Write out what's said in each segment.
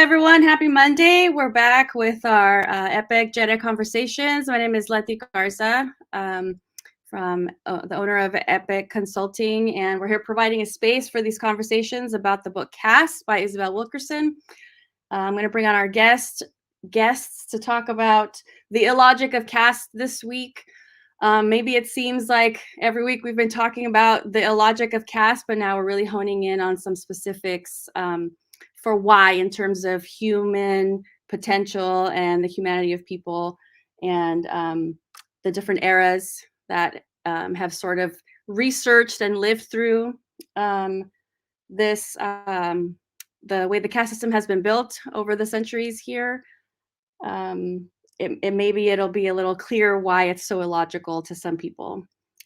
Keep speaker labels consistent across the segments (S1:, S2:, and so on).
S1: everyone. Happy Monday. We're back with our epic JEDI conversations. My name is Letty Garza from the owner of Epic Consulting, and we're here providing a space for these conversations about the book Caste by Isabel Wilkerson. I'm going to bring on our guests to talk about the illogic of caste this week. Maybe it seems like every week we've been talking about the illogic of caste, but now we're really honing in on some specifics for why, in terms of human potential and the humanity of people, and the different eras that have sort of researched and lived through this, the way the caste system has been built over the centuries here. Maybe it'll be a little clear why it's so illogical to some people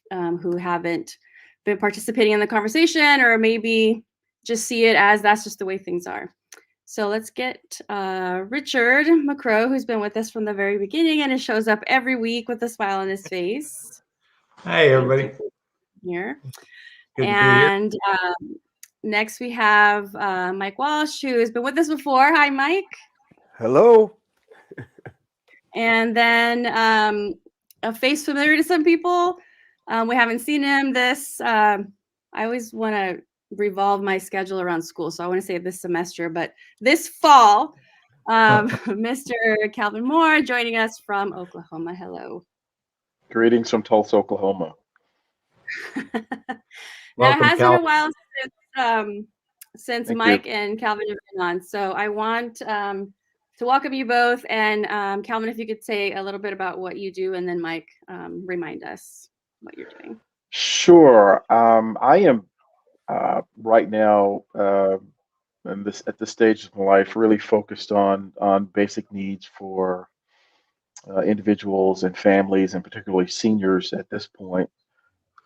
S1: who haven't been participating in the conversation, or maybe just see it as that's just the way things are. So let's get Richard McCrow, who's been with us from the very beginning and it shows up every week with a smile on his face.
S2: Hi, everybody.
S1: Here.
S2: Good
S1: and next we have Mike Walsh, who has been with us before. Hi, Mike.
S3: Hello.
S1: And then a face familiar to some people. We haven't seen him I always want to revolve my schedule around school, so I want to say this semester, but this fall, Mr. Calvin Moore joining us from Oklahoma. Hello.
S4: Greetings from Tulsa, Oklahoma.
S1: Now, it has been a while since Mike and Calvin have been on, so I want to welcome you both. And Calvin, if you could say a little bit about what you do, and then Mike, remind us what you're doing.
S4: Sure. I am right now at this stage of my life really focused on basic needs for individuals and families, and particularly seniors at this point,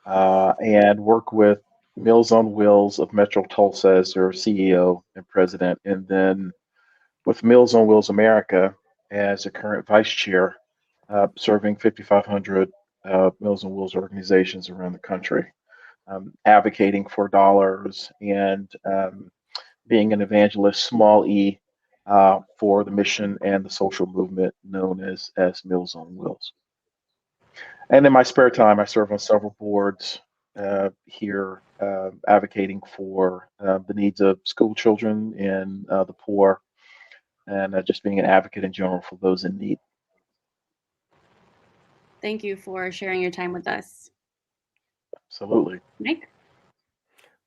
S4: and work with Meals on Wheels of Metro Tulsa as their CEO and president, and then with Meals on Wheels America as a current vice chair, serving 5,500 Meals on Wheels organizations around the country, advocating for dollars and being an evangelist, small e, for the mission and the social movement known as Meals on Wheels. And in my spare time, I serve on several boards here, advocating for the needs of school children and the poor, and just being an advocate in general for those in need.
S1: Thank you for sharing your time with us.
S4: Absolutely.
S1: Mike?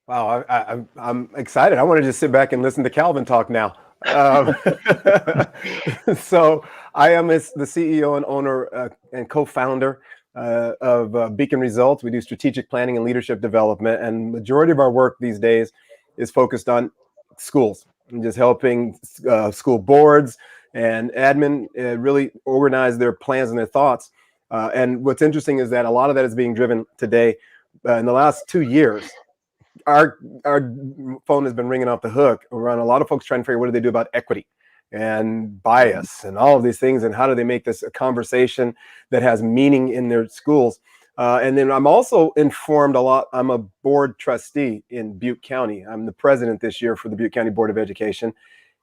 S3: Wow, I'm excited. I want to just sit back and listen to Calvin talk now. So I am the CEO and owner and co-founder of Beacon Results. We do strategic planning and leadership development, and majority of our work these days is focused on schools and just helping school boards and admin really organize their plans and their thoughts. And what's interesting is that a lot of that is being driven today. In the last 2 years, our phone has been ringing off the hook around a lot of folks trying to figure out what do they do about equity and bias and all of these things, and how do they make this a conversation that has meaning in their schools. And then I'm also informed a lot. I'm a board trustee in Butte County. I'm the president this year for the Butte County Board of Education.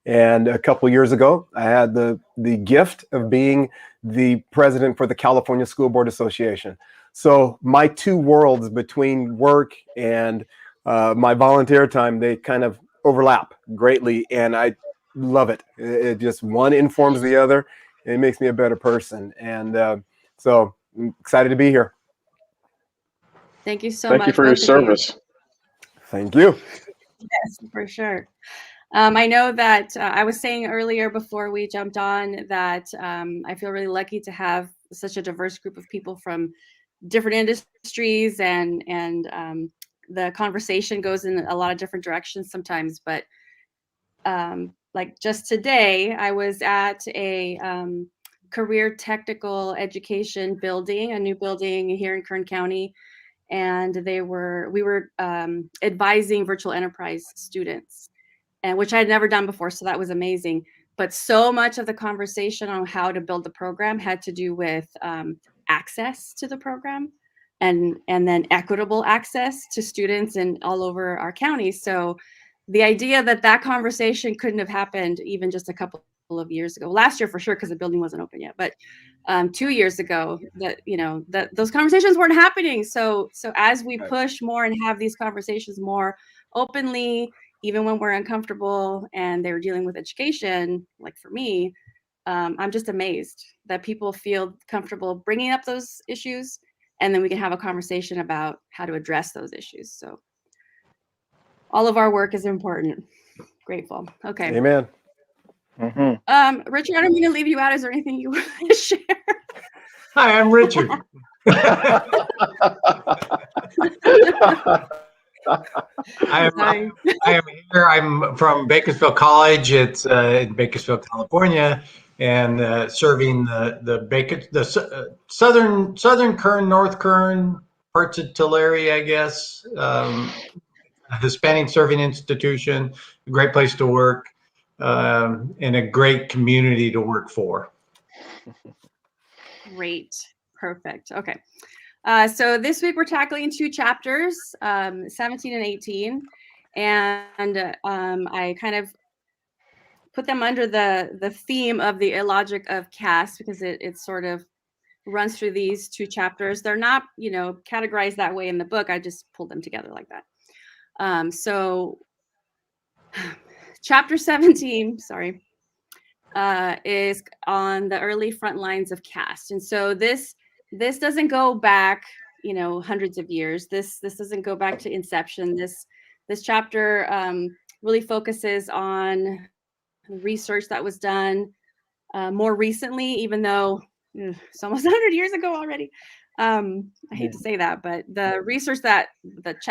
S3: And a couple of years ago, I had the gift of being the president for the California School Board Association. So my two worlds between work and my volunteer time, they kind of overlap greatly, and I love it. It just, one informs the other, and it makes me a better person. And so I'm excited to be here.
S1: Thank you so much.
S4: Thank you for your service.
S3: Thank you.
S1: Yes, for sure. I know that I was saying earlier before we jumped on that I feel really lucky to have such a diverse group of people from different industries, and the conversation goes in a lot of different directions sometimes. But like just today, I was at a career technical education building, a new building here in Kern County, and we were advising virtual enterprise students, and which I had never done before, so that was amazing. But so much of the conversation on how to build the program had to do with access to the program, and then equitable access to students in all over our county. So the idea that that conversation couldn't have happened even just a couple of years ago, last year for sure, because the building wasn't open yet, but 2 years ago, that, you know, that those conversations weren't happening. So as we push more and have these conversations more openly, even when we're uncomfortable and they're dealing with education, like for me, I'm just amazed that people feel comfortable bringing up those issues, and then we can have a conversation about how to address those issues. So all of our work is important. Grateful. Okay.
S3: Amen.
S4: Mm-hmm.
S1: Richard, I don't mean to leave you out. Is there anything you want to share?
S2: Hi, I'm Richard. I am here. I'm from Bakersfield College. It's in Bakersfield, California, and serving the southern Kern, North Kern, parts of Tulare, I guess. A Hispanic serving institution, a great place to work, and a great community to work for.
S1: Great. Perfect. Okay. So this week we're tackling 2 chapters, 17 and 18. And I kind of put them under the theme of the Illogic of Caste, because it sort of runs through these 2 chapters. They're not, you know, categorized that way in the book. I just pulled them together like that. So chapter 17, sorry, is on the early front lines of caste. And so this doesn't go back, you know, hundreds of years. This doesn't go back to inception. This chapter really focuses on research that was done more recently, even though it's almost 100 years ago already. I hate to say that, but the research that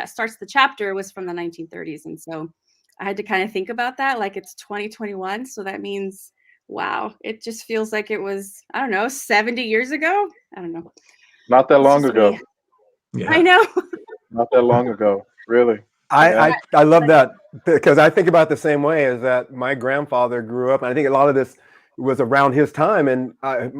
S1: starts the chapter was from the 1930s. And so I had to kind of think about that, like it's 2021. So that means, wow, it just feels like it was, I don't know, 70 years ago. I don't know.
S4: Not that long ago.
S2: Yeah.
S1: I know.
S4: Not that long ago, really.
S3: I love that, because I think about it the same way, as that my grandfather grew up, and I think a lot of this was around his time, and I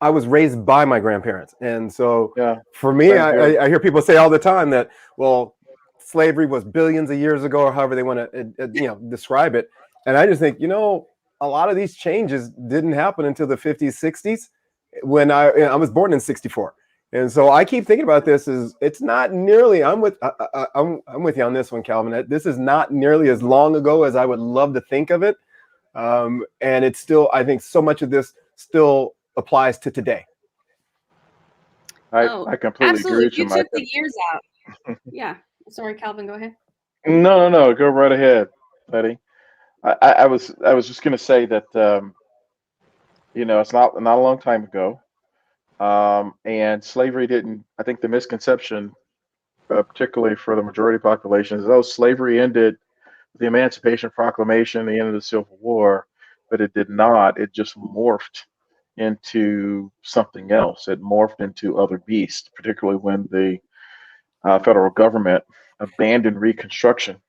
S3: was raised by my grandparents, and so for me, I hear people say all the time that, well, slavery was billions of years ago, or however they want to describe it, and I just think, you know, a lot of these changes didn't happen until the 50s, 60s, when I was born in 64. And so I keep thinking about this as it's not nearly, I'm with you on this one, Calvin. This is not nearly as long ago as I would love to think of it. And it's still, I think so much of this still applies to today.
S4: I completely agree with you, Mike.
S1: You took the years out. Yeah. Sorry, Calvin, go ahead.
S4: No, go right ahead, Letty. I was just going to say that, you know, it's not a long time ago. And slavery didn't, I think the misconception, particularly for the majority population, is, oh, slavery ended with the Emancipation Proclamation, the end of the Civil War, but it did not. It just morphed into something else. It morphed into other beasts, particularly when the federal government abandoned Reconstruction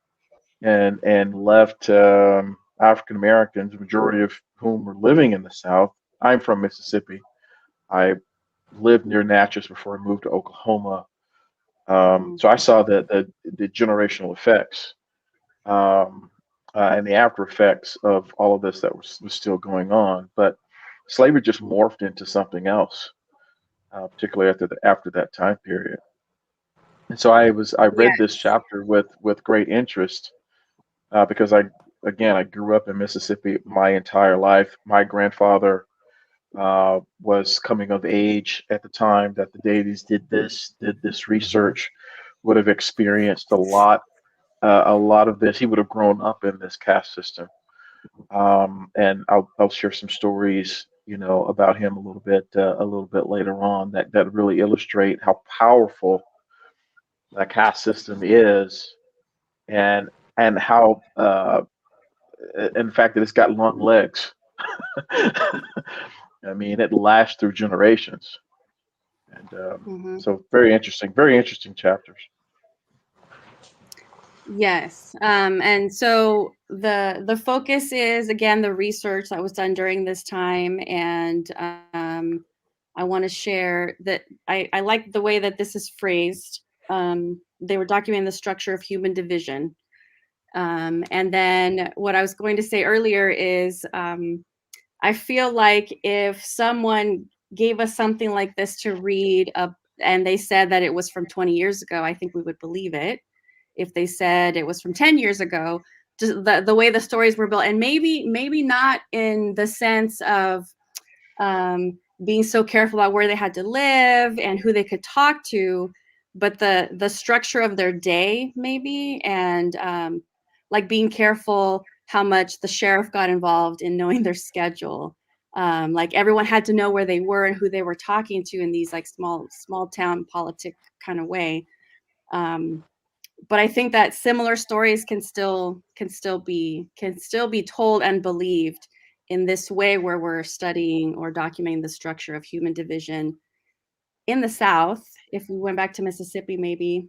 S4: and left African Americans, the majority of whom were living in the South. I'm from Mississippi. I lived near Natchez before I moved to Oklahoma. So I saw the generational effects and the after effects of all of this that was still going on. But slavery just morphed into something else, particularly after that time period. And so I read this chapter with great interest because I grew up in Mississippi my entire life. My grandfather was coming of age at the time that the Davies did this research, would have experienced a lot of this. He would have grown up in this caste system, and I'll share some stories, you know, about him a little bit later on that really illustrate how powerful that caste system is, and how in fact that it's got long legs. I mean, it lasts through generations, and so very interesting chapters.
S1: Yes, and so the focus is, again, the research that was done during this time, and I want to share that I like the way that this is phrased. They were documenting the structure of human division, And then what I was going to say earlier is I feel like if someone gave us something like this to read and they said that it was from 20 years ago, I think we would believe it. If they said it was from 10 years ago, just the way the stories were built, and maybe not in the sense of being so careful about where they had to live and who they could talk to, but the structure of their day maybe, and like being careful how much the sheriff got involved in knowing their schedule. Like everyone had to know where they were and who they were talking to in these like small town politic kind of way. But I think that similar stories can still be told and believed in this way, where we're studying or documenting the structure of human division in the South. If we went back to Mississippi, maybe.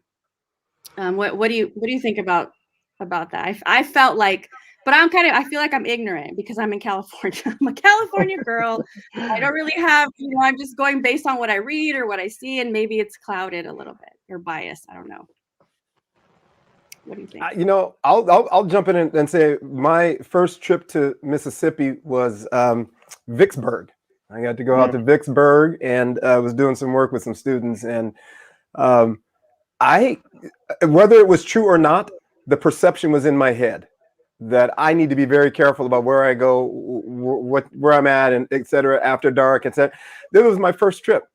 S1: What do you think about that? I felt like, but I feel like I'm ignorant because I'm in California. I'm a California girl. I don't really have, I'm just going based on what I read or what I see, and maybe it's clouded a little bit or biased. I don't know. What do you think?
S3: I'll jump in and say my first trip to Mississippi was Vicksburg. I got to go out to Vicksburg and was doing some work with some students. And whether it was true or not, the perception was in my head that I need to be very careful about where I go, where I'm at, and et cetera, after dark, et cetera. This was my first trip.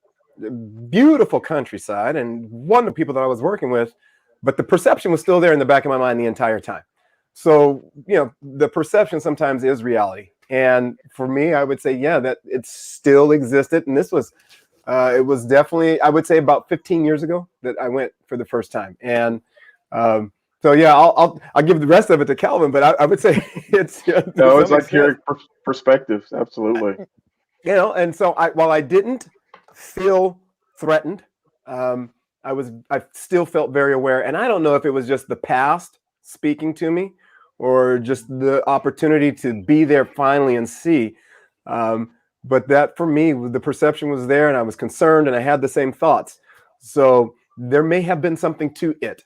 S3: Beautiful countryside and wonderful people that I was working with. But the perception was still there in the back of my mind the entire time. So, the perception sometimes is reality. And for me, I would say, yeah, that it still existed. And this was, it was definitely, I would say about 15 years ago that I went for the first time. And so, yeah, I'll give the rest of it to Calvin, but I would say it's.
S4: No, it's like your perspectives. Absolutely.
S3: And so while I didn't feel threatened, I still felt very aware, and I don't know if it was just the past speaking to me or just the opportunity to be there finally and see. But that for me, the perception was there and I was concerned and I had the same thoughts. So there may have been something to it.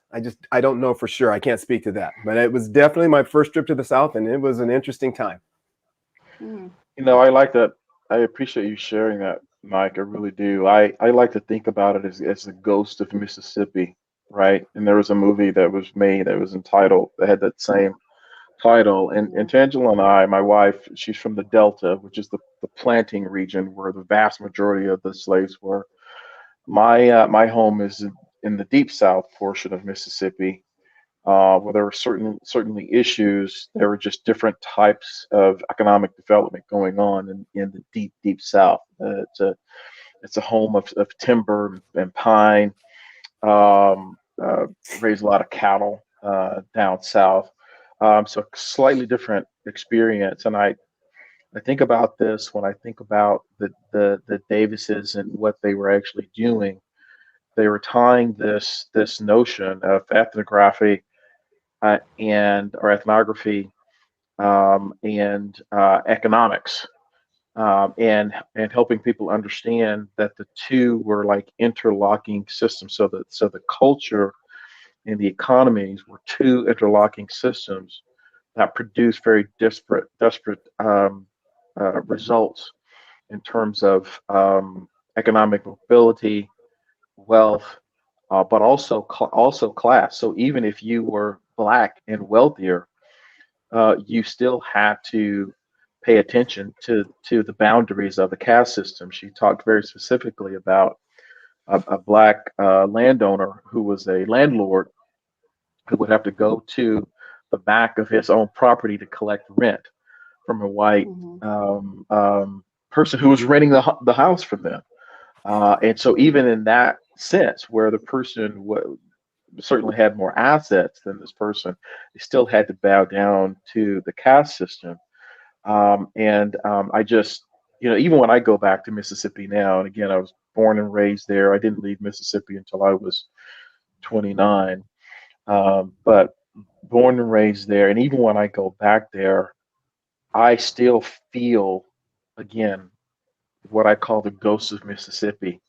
S3: I don't know for sure. I can't speak to that, but it was definitely my first trip to the South and it was an interesting time.
S4: I like that. I appreciate you sharing that, Mike. I really do. I like to think about it as the ghost of Mississippi, right? And there was a movie that was made that was entitled, that had that same title. And Tangela and I, my wife, she's from the Delta, which is the planting region where the vast majority of the slaves were. My home is in the deep South portion of Mississippi, where there were certainly issues. There were just different types of economic development going on in the deep South. It's a home of timber and pine. Raise a lot of cattle down south. So slightly different experience. And I think about this when I think about the Davises and what they were actually doing. They were tying this notion of ethnography or ethnography and economics, and helping people understand that the two were like interlocking systems. So the culture and the economies were two interlocking systems that produce very disparate results in terms of economic mobility, wealth, but also class. So even if you were Black and wealthier, you still had to pay attention to the boundaries of the caste system. She talked very specifically about a Black landowner who was a landlord who would have to go to the back of his own property to collect rent from a white person who was renting the house from them. And so even in that sense, where the person certainly had more assets than this person, they still had to bow down to the caste system. I just, even when I go back to Mississippi now, and again, I was born and raised there. I didn't leave Mississippi until I was 29, but born and raised there. And even when I go back there, I still feel, again, what I call the ghost of Mississippi.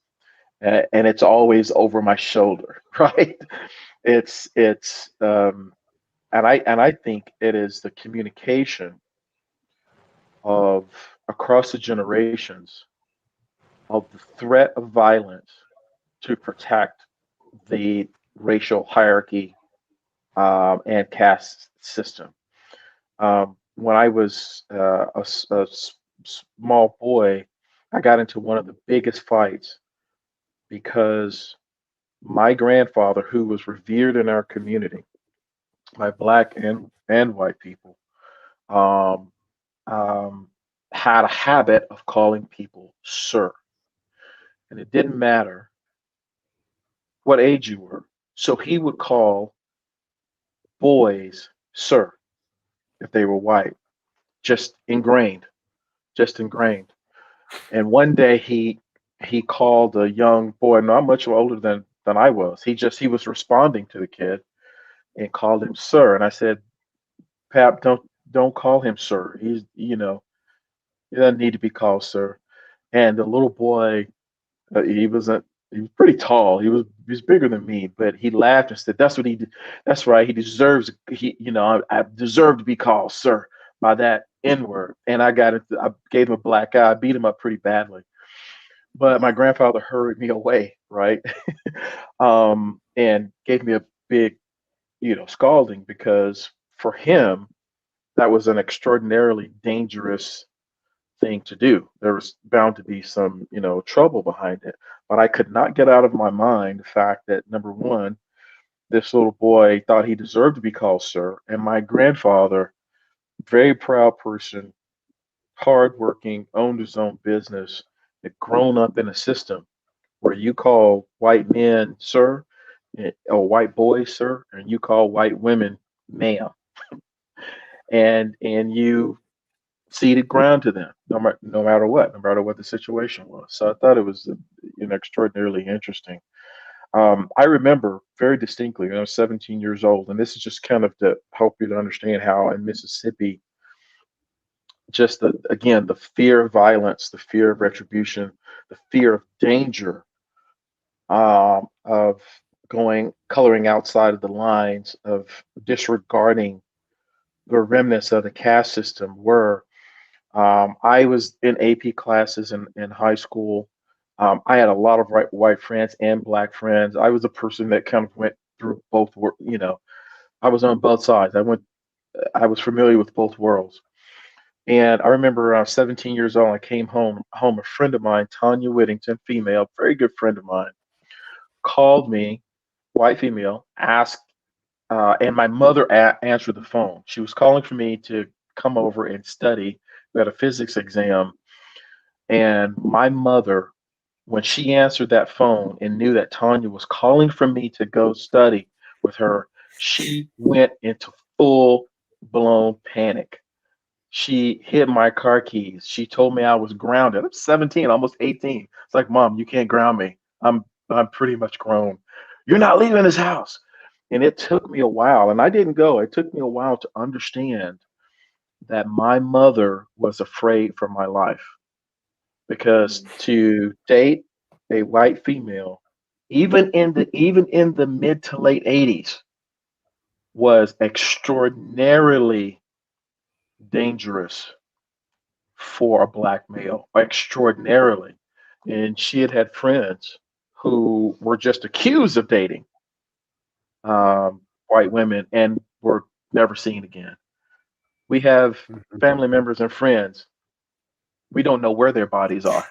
S4: And it's always over my shoulder, right? It's I think it is the communication of across the generations of the threat of violence to protect the racial hierarchy and caste system. When I was small boy, I got into one of the biggest fights because my grandfather, who was revered in our community by black and white people, um, had a habit of calling people sir. And it didn't matter what age you were. So he would call boys sir if they were white, just ingrained, just ingrained. And one day he called a young boy, not much older than I was. He was responding to the kid and called him sir. And I said, Pap, don't call him sir. He's he doesn't need to be called sir. And the little boy, he was pretty tall. He was bigger than me, but he laughed and said, "That's what he did. That's right. He deserves. I deserve to be called sir by that N word." And I gave him a black eye. I beat him up pretty badly. But my grandfather hurried me away, right, and gave me a big, scalding because for him that was an extraordinarily dangerous thing to do. There was bound to be some, trouble behind it. But I could not get out of my mind the fact that number one, this little boy thought he deserved to be called sir, and my grandfather, very proud person, hardworking, owned his own business, had grown up in a system where you call white men sir, or white boys sir, and you call white women ma'am, and you ceded ground to them, no matter what the situation was. So I thought it was extraordinarily interesting. I remember very distinctly when I was 17 years old, and this is just kind of to help you to understand how in Mississippi, just the fear of violence, the fear of retribution, the fear of danger, of coloring outside of the lines, of disregarding the remnants of the caste system were. I was in AP classes in high school. I had a lot of white friends and black friends. I was a person that kind of went through both. I was on both sides. I was familiar with both worlds. And I remember I was 17 years old. I came home. A friend of mine, Tanya Whittington, female, very good friend of mine, called me, white female, asked, and my mother answered the phone. She was calling for me to come over and study. We had a physics exam, and my mother, when she answered that phone and knew that Tanya was calling for me to go study with her, she went into full blown panic. She hid my car keys. She told me I was grounded. I'm 17, almost 18. It's like, Mom, you can't ground me. I'm pretty much grown. You're not leaving this house. And it took me a while, and I didn't go. It took me a while to understand that my mother was afraid for my life, because to date a white female, even in the mid to late 80s, was extraordinarily dangerous for a black male, extraordinarily. And she had friends who were just accused of dating white women and were never seen again. We have family members and friends. We don't know where their bodies are,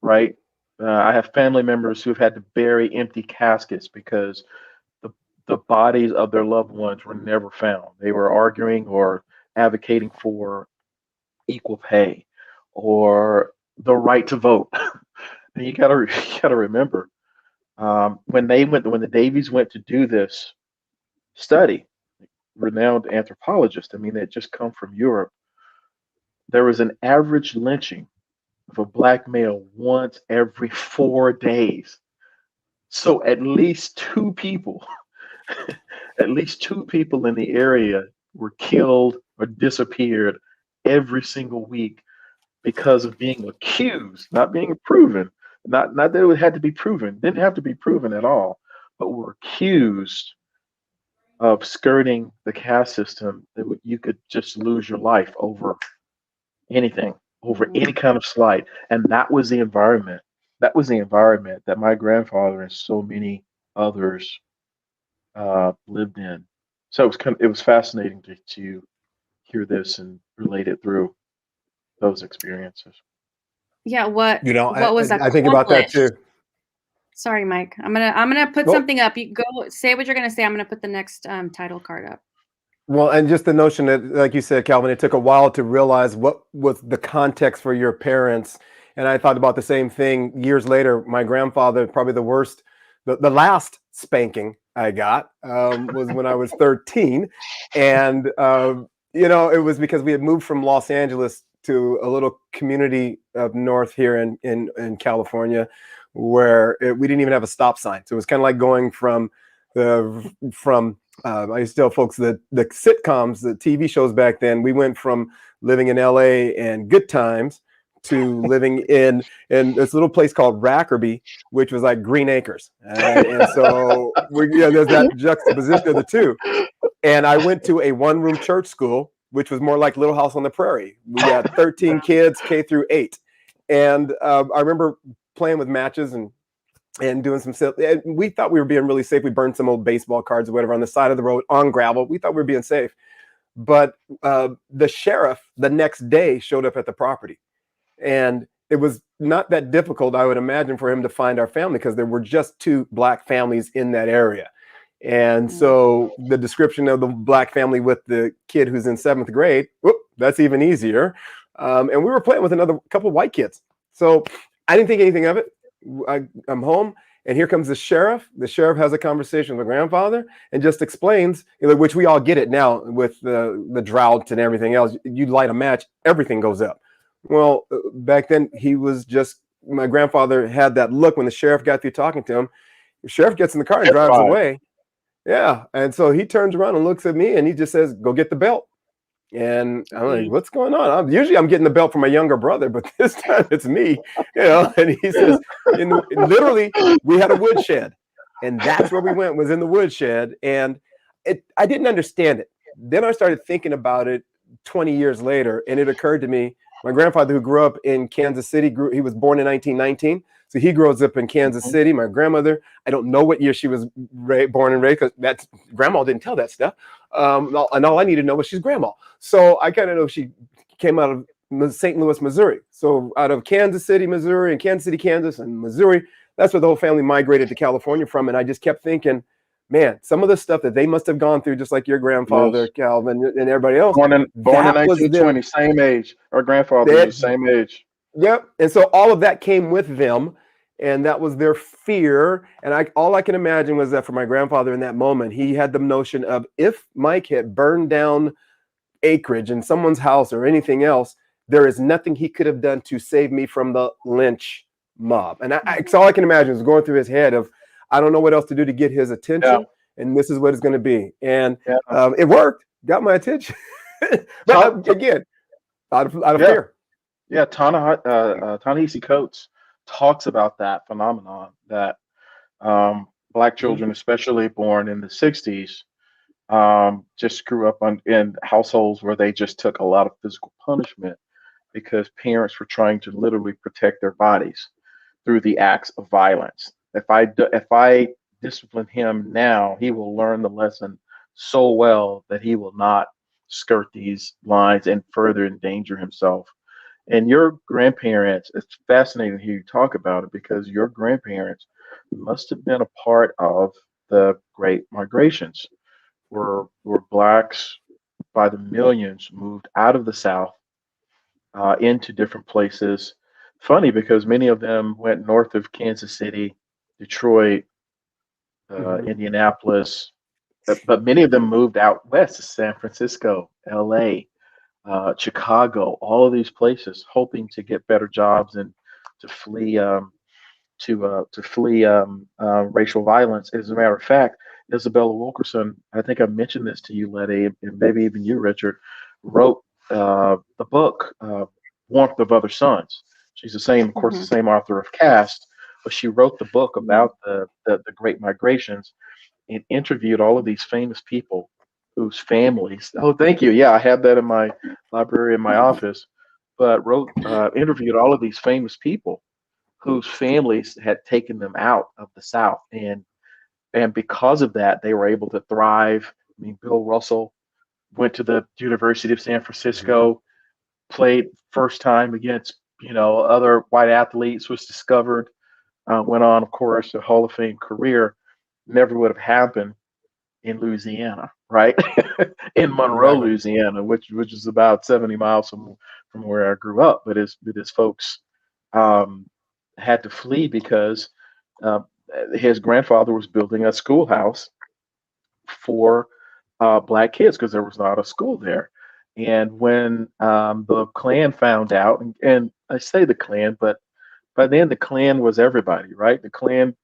S4: right? I have family members who've had to bury empty caskets because the bodies of their loved ones were never found. They were arguing or advocating for equal pay or the right to vote. And you gotta remember, when the Davies went to do this study, renowned anthropologist, I mean, they had just come from Europe. There was an average lynching of a black male once every 4 days. So at least two people in the area were killed or disappeared every single week because of being accused, not being proven. Not that it had to be proven, didn't have to be proven at all, but were accused of skirting the caste system, that you could just lose your life over anything, over any kind of slight. And that was the environment. That was the environment that my grandfather and so many others lived in. So it was fascinating to hear this and relate it through those experiences.
S1: Yeah, what
S3: You know,
S1: was
S3: I think about that too.
S1: accomplished? Sorry, Mike. I'm gonna put
S3: Well,
S1: something up. You go say what you're gonna say. I'm gonna put the next title card up.
S3: well, and just the notion that, like you said, Calvin, it took a while to realize what was the context for your parents. And I thought about the same thing years later. My grandfather, probably the worst, the last spanking I got was when I was 13. And, you know, it was because we had moved from Los Angeles to a little community up north here in California, where we didn't even have a stop sign. So it was kind of like going from I used to tell folks that the sitcoms, the TV shows back then, we went from living in LA and good times to living in this little place called Rackerby, which was like Green Acres. And so there's that juxtaposition of the two. And I went to a one-room church school, which was more like Little House on the Prairie. We had 13 kids, K through 8. And I remember playing with matches and doing some stuff. We thought we were being really safe. We burned some old baseball cards or whatever on the side of the road on gravel. We thought we were being safe. But the sheriff the next day showed up at the property. And it was not that difficult, I would imagine, for him to find our family because there were just 2 black families in that area. And so the description of the black family with the kid who's in 7th grade, whoop, that's even easier. And we were playing with another couple of white kids. So I didn't think anything of it. I'm home, and here comes the sheriff. The sheriff has a conversation with my grandfather and just explains, which we all get it now with the drought and everything else. You light a match, everything goes up. Well, back then my grandfather had that look when the sheriff got through talking to him. The sheriff gets in the car and drives away. Yeah, and so he turns around and looks at me, and he just says, "Go get the belt." And I'm like, what's going on? Usually I'm getting the belt from my younger brother, but this time it's me, and he says, literally, we had a woodshed, and that's where we went, was in the woodshed. And I didn't understand it. Then I started thinking about it 20 years later, and it occurred to me, my grandfather, who grew up in Kansas City, he was born in 1919. So he grows up in Kansas City. My grandmother, I don't know what year she was born and raised, because grandma didn't tell that stuff. And all I need to know was she's grandma. So I kind of know she came out of St. Louis, Missouri. So out of Kansas City, Missouri, and Kansas City, Kansas, and Missouri, that's where the whole family migrated to California from. And I just kept thinking, man, some of the stuff that they must have gone through, just like your grandfather, Calvin, and everybody else.
S4: Born in 1920, same age. Our grandfather was the same age.
S3: Yep. And so all of that came with them, and that was their fear. And all I can imagine was that for my grandfather in that moment, he had the notion of, if Mike had burned down acreage in someone's house or anything else, there is nothing he could have done to save me from the lynch mob. And it's all I can imagine is going through his head of, I don't know what else to do to get his attention, and this is what it's going to be. And it worked, got my attention. But again, out of fear.
S4: Yeah, Ta-Nehisi Coates talks about that phenomenon that Black children, especially born in the 60s, just grew up in households where they just took a lot of physical punishment because parents were trying to literally protect their bodies through the acts of violence. If I discipline him now, he will learn the lesson so well that he will not skirt these lines and further endanger himself. And your grandparents, it's fascinating to hear you talk about it, because your grandparents must have been a part of the Great Migrations, where Blacks by the millions moved out of the South into different places. Funny, because many of them went north of Kansas City, Detroit, Indianapolis, but many of them moved out west to San Francisco, LA, Chicago, all of these places, hoping to get better jobs and to flee racial violence. As a matter of fact, Isabel Wilkerson, I think I mentioned this to you, Letty, and maybe even you, Richard, wrote the book Warmth of Other Suns. She's the same, of course, the same author of Caste, but she wrote the book about the Great Migrations. and interviewed all of these famous people whose families. Oh, thank you. Yeah, I have that in my library in my office. But wrote interviewed all of these famous people whose families had taken them out of the South, and because of that, they were able to thrive. I mean, Bill Russell went to the University of San Francisco, played first time against other white athletes, was discovered, went on, of course, a Hall of Fame career. Never would have happened in Louisiana, right? In Monroe,
S3: Exactly.
S4: Louisiana, which is about 70 miles from where I grew up. But his folks um, had to flee because uh, his grandfather was building a schoolhouse for black kids because there was not a school there. And when the Klan found out, and I say the Klan, but by then the Klan was everybody, right? The Klan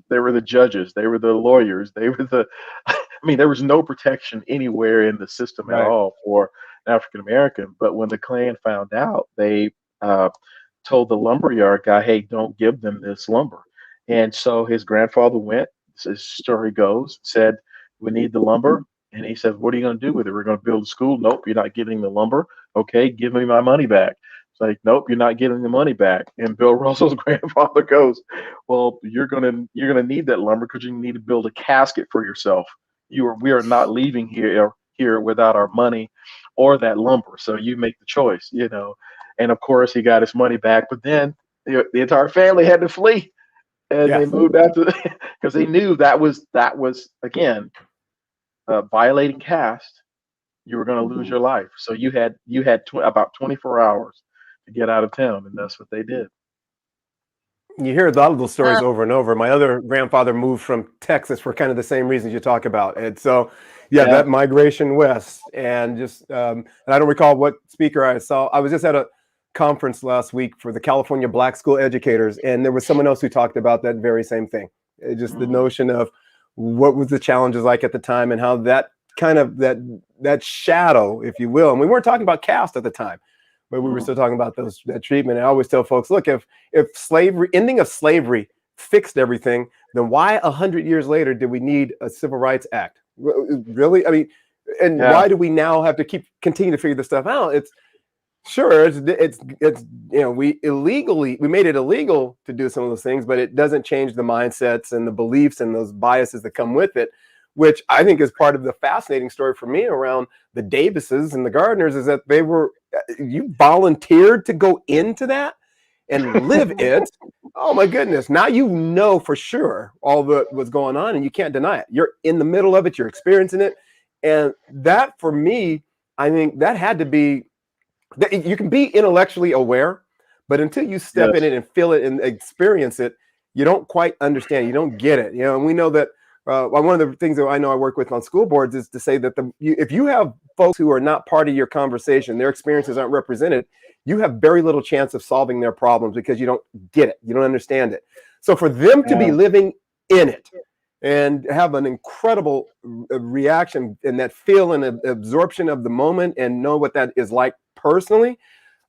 S4: they were the judges, they were the lawyers, they were the I mean, there was no protection anywhere in the system at
S3: Right.
S4: all for African American. But when the Klan found out, they uh, told the lumberyard guy, "Hey, don't give them this lumber." And so his grandfather went. His story goes, said, "We need the lumber." And he said, "What are you going to do with it? We're going to build a school." "Nope, you're not getting the lumber." "Okay, give me my money back." It's like, "Nope, you're not getting the money back." And Bill Russell's grandfather goes, "Well, you're gonna need that lumber because you need to build a casket for yourself. We are not leaving here without our money or that lumber. So you make the choice." And of course, he got his money back, but then the entire family had to flee, and they
S3: Yes.
S4: moved out to because they knew that was again violating caste. You were going to lose your life. So you had about 24 hours to get out of town, and that's what they did.
S3: You hear a lot of those
S1: Uh,
S3: stories over and over. My other grandfather moved from Texas for kind of the same reasons you talk about. And so, yeah,
S4: Yeah.
S3: that migration west and just, and I don't recall what speaker I saw. I was just at a conference last week for the California Black School Educators, and there was someone else who talked about that very same thing. Just the
S4: Mhm.
S3: notion of what was the challenges like at the time and how that kind of that shadow, if you will. And we weren't talking about caste at the time, but we were
S4: Mhm.
S3: still talking about that treatment. And I always tell folks, look, if slavery, ending of slavery fixed everything, then why 100 years later did we need a Civil Rights Act? Really? I mean, and
S4: Yeah.
S3: why do we now have to continue to figure this stuff out? It's sure it's we made it illegal to do some of those things, but it doesn't change the mindsets and the beliefs and those biases that come with it, which I think is part of the fascinating story for me around the Davises and the Gardners, is that you volunteered to go into that and live it. Oh my goodness. Now you know for sure all that was going on and you can't deny it. You're in the middle of it, you're experiencing it. And that for me, I think that had to be you can be intellectually aware, but until you step in
S4: Yes.
S3: it and feel it and experience it, you don't quite understand. You don't get it. And we know that one of the things that I know I work with on school boards is to say that if you have folks who are not part of your conversation, their experiences aren't represented, you have very little chance of solving their problems because you don't get it. You don't understand it. So for them to be
S4: Yeah.
S3: living in it and have an incredible reaction and that feel and absorption of the moment and know what that is like personally,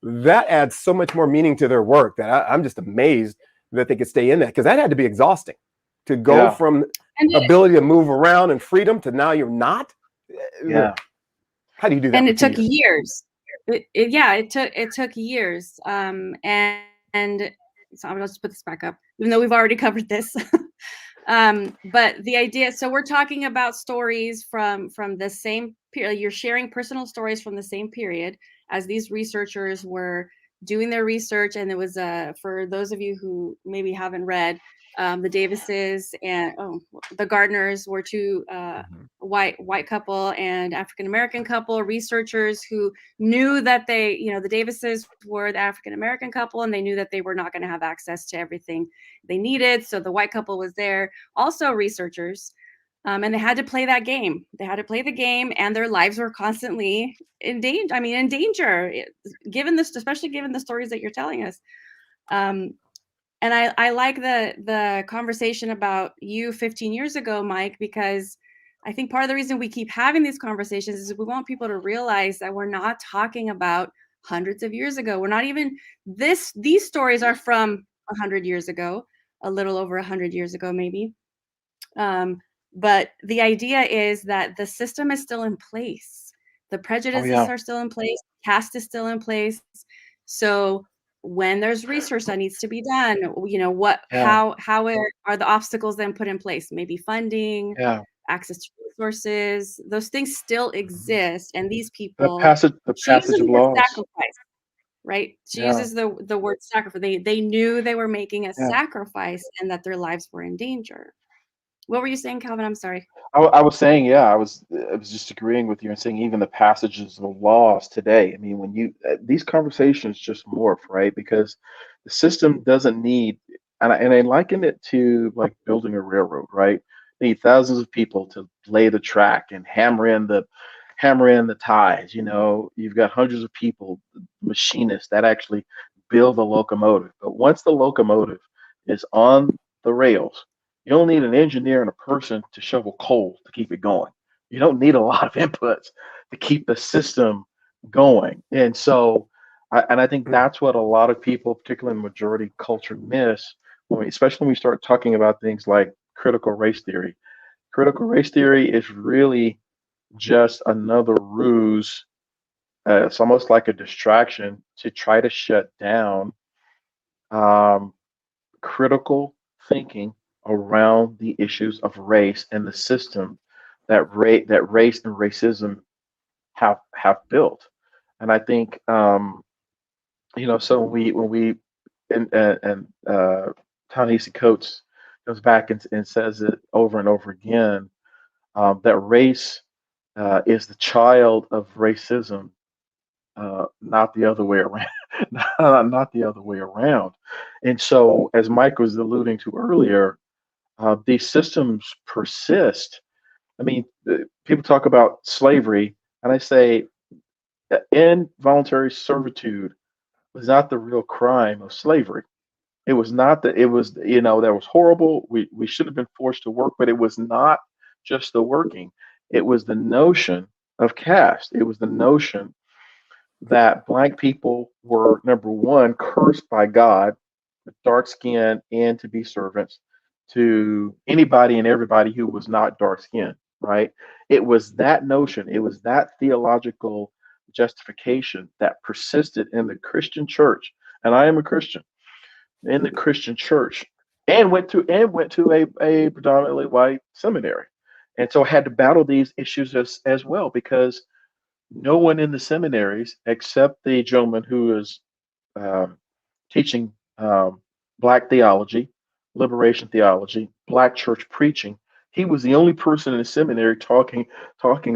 S3: that adds so much more meaning to their work that I'm just amazed that they could stay in that, because that had to be exhausting to go
S4: Yeah.
S3: from
S1: and it,
S3: ability to move around and freedom to now you're not.
S4: Yeah.
S3: How do you do that
S1: and
S3: for
S1: it
S3: 2
S1: took
S3: years?
S1: years. It took years. And so I'm gonna just put this back up, even though we've already covered this. But the idea, so we're talking about stories from the same period. You're sharing personal stories from the same period as these researchers were doing their research. And it was for those of you who maybe haven't read, the Davises and the Gardners were two white couple and African American couple researchers who knew that the Davises were the African American couple, and they knew that they were not going to have access to everything they needed. So the white couple was there, also researchers, and they had to play that game. They had to play the game, and their lives were constantly in danger. I mean, in danger, especially given the stories that you're telling us. And I like the conversation about you 15 years ago, Mike, because I think part of the reason we keep having these conversations is we want people to realize that we're not talking about hundreds of years ago. We're not even these stories are from 100 years ago, a little over 100 years ago, maybe. But the idea is that the system is still in place. The prejudices are still in place. Caste is still in place. So when there's research that needs to be done, how are the obstacles then put in place? Maybe funding, access to resources. Those things still exist, and these people.
S4: The passage of laws.
S1: Sacrifice, right? She uses the word sacrifice. They knew they were making a sacrifice and that their lives were in danger. What were you saying, Calvin? I'm sorry.
S4: I was saying, I was just agreeing with you and saying even the passages of the laws today. I mean, when these conversations just morph, right? Because the system doesn't need, and I liken it to like building a railroad, right? They need thousands of people to lay the track and hammer in the ties. You've got hundreds of people, machinists that actually build the locomotive. But once the locomotive is on the rails, you don't need an engineer and a person to shovel coal to keep it going. You don't need a lot of inputs to keep the system going. And so, I think that's what a lot of people, particularly in majority culture, miss, especially when we start talking about things like critical race theory. Critical race theory is really just another ruse. It's almost like a distraction to try to shut down critical thinking around the issues of race and the system that race and racism have built. And I think so when we and Ta-Nehisi Coates goes back and says it over and over again, that race is the child of racism, not the other way around. Not the other way around. And so, as Mike was alluding to earlier, these systems persist. I mean, people talk about slavery, and I say that involuntary servitude was not the real crime of slavery. It was not that. It was, that was horrible. We should have been forced to work, but it was not just the working. It was the notion of caste. It was the notion that Black people were, number one, cursed by God with dark skin and to be servants to anybody and everybody who was not dark skinned, right? It was that notion, it was that theological justification that persisted in the Christian church. And I am a Christian in the Christian church, and went to a predominantly white seminary. And so I had to battle these issues as well, because no one in the seminaries, except the gentleman who is teaching Black theology, liberation theology, Black church preaching, he was the only person in the seminary talking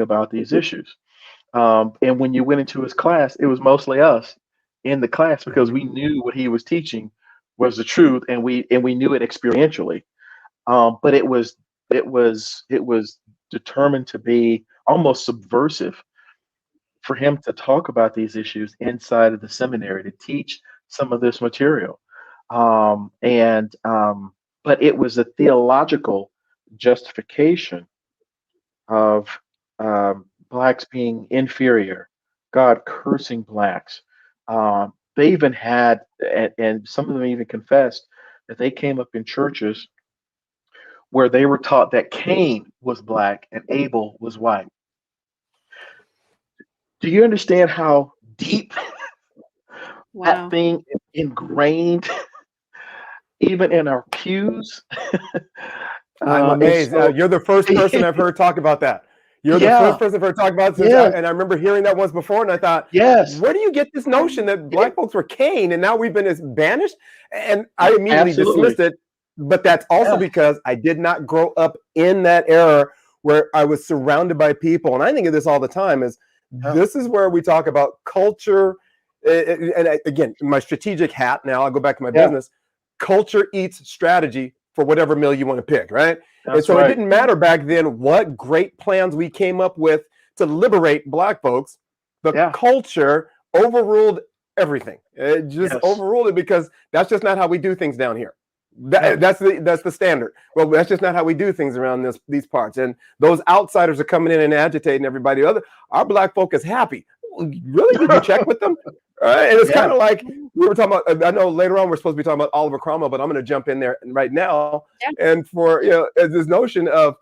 S4: about these issues. And when you went into his class, it was mostly us in the class, because we knew what he was teaching was the truth, and we knew it experientially. But it was determined to be almost subversive for him to talk about these issues inside of the seminary, to teach some of this material. But it was a theological justification of Blacks being inferior, God cursing Blacks. They even had, and some of them even confessed, that they came up in churches where they were taught that Cain was Black and Abel was white. Do you understand how deep that thing is ingrained, even in our pews?
S3: I'm amazed. You're the first person I've heard talk about that. You're the first person I've heard talk about it. And I remember hearing that once before, and I thought, where do you get this notion that Black folks were Cain and now we've been banished? And I immediately dismissed it. But that's also because I did not grow up in that era where I was surrounded by people. And I think of this all the time as this is where we talk about culture. And again, my strategic hat now, I'll go back to my business. Culture eats strategy for whatever meal you want to pick, right? And so it didn't matter back then what great plans we came up with to liberate Black folks. The culture overruled everything. It just overruled it, because that's just not how we do things down here. That's the standard. Well, that's just not how we do things around these parts. And those outsiders are coming in and agitating everybody. Our Black folk is happy. Really? Did you check with them? And it's kind of like we were talking about. I know later on we're supposed to be talking about Oliver Cromwell, but I'm going to jump in there right now. And for this notion of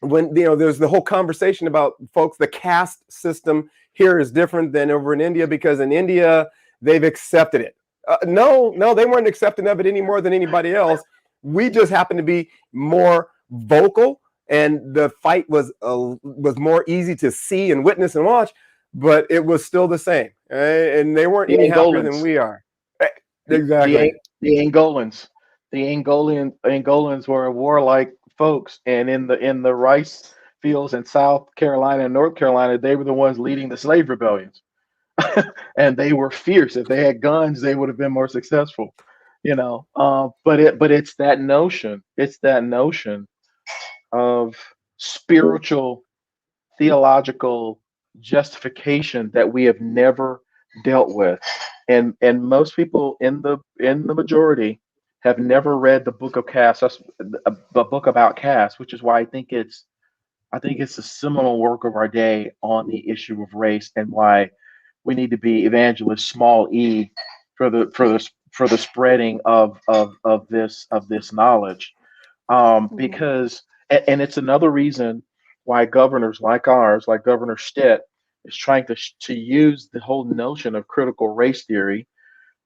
S3: when, you know, there's the whole conversation about, folks, the caste system here is different than over in India, because in India, they've accepted it. No, they weren't accepting of it any more than anybody else. We just happen to be more vocal, and the fight was more easy to see and witness and watch, but it was still the same. And they weren't any happier than we are. Exactly.
S4: The Angolans were warlike folks, and in the rice fields in South Carolina and North Carolina, they were the ones leading the slave rebellions. And they were fierce. If they had guns, they would have been more successful, you know. But it's that notion. It's that notion of spiritual, theological justification that we have never dealt with, and most people in the majority have never read the Book of Caste, the book about caste, which is why I think it's a seminal work of our day on the issue of race, and why we need to be evangelists, small e, for the spreading of this knowledge, because and it's another reason why governors like ours, like Governor Stitt, is trying to use the whole notion of critical race theory,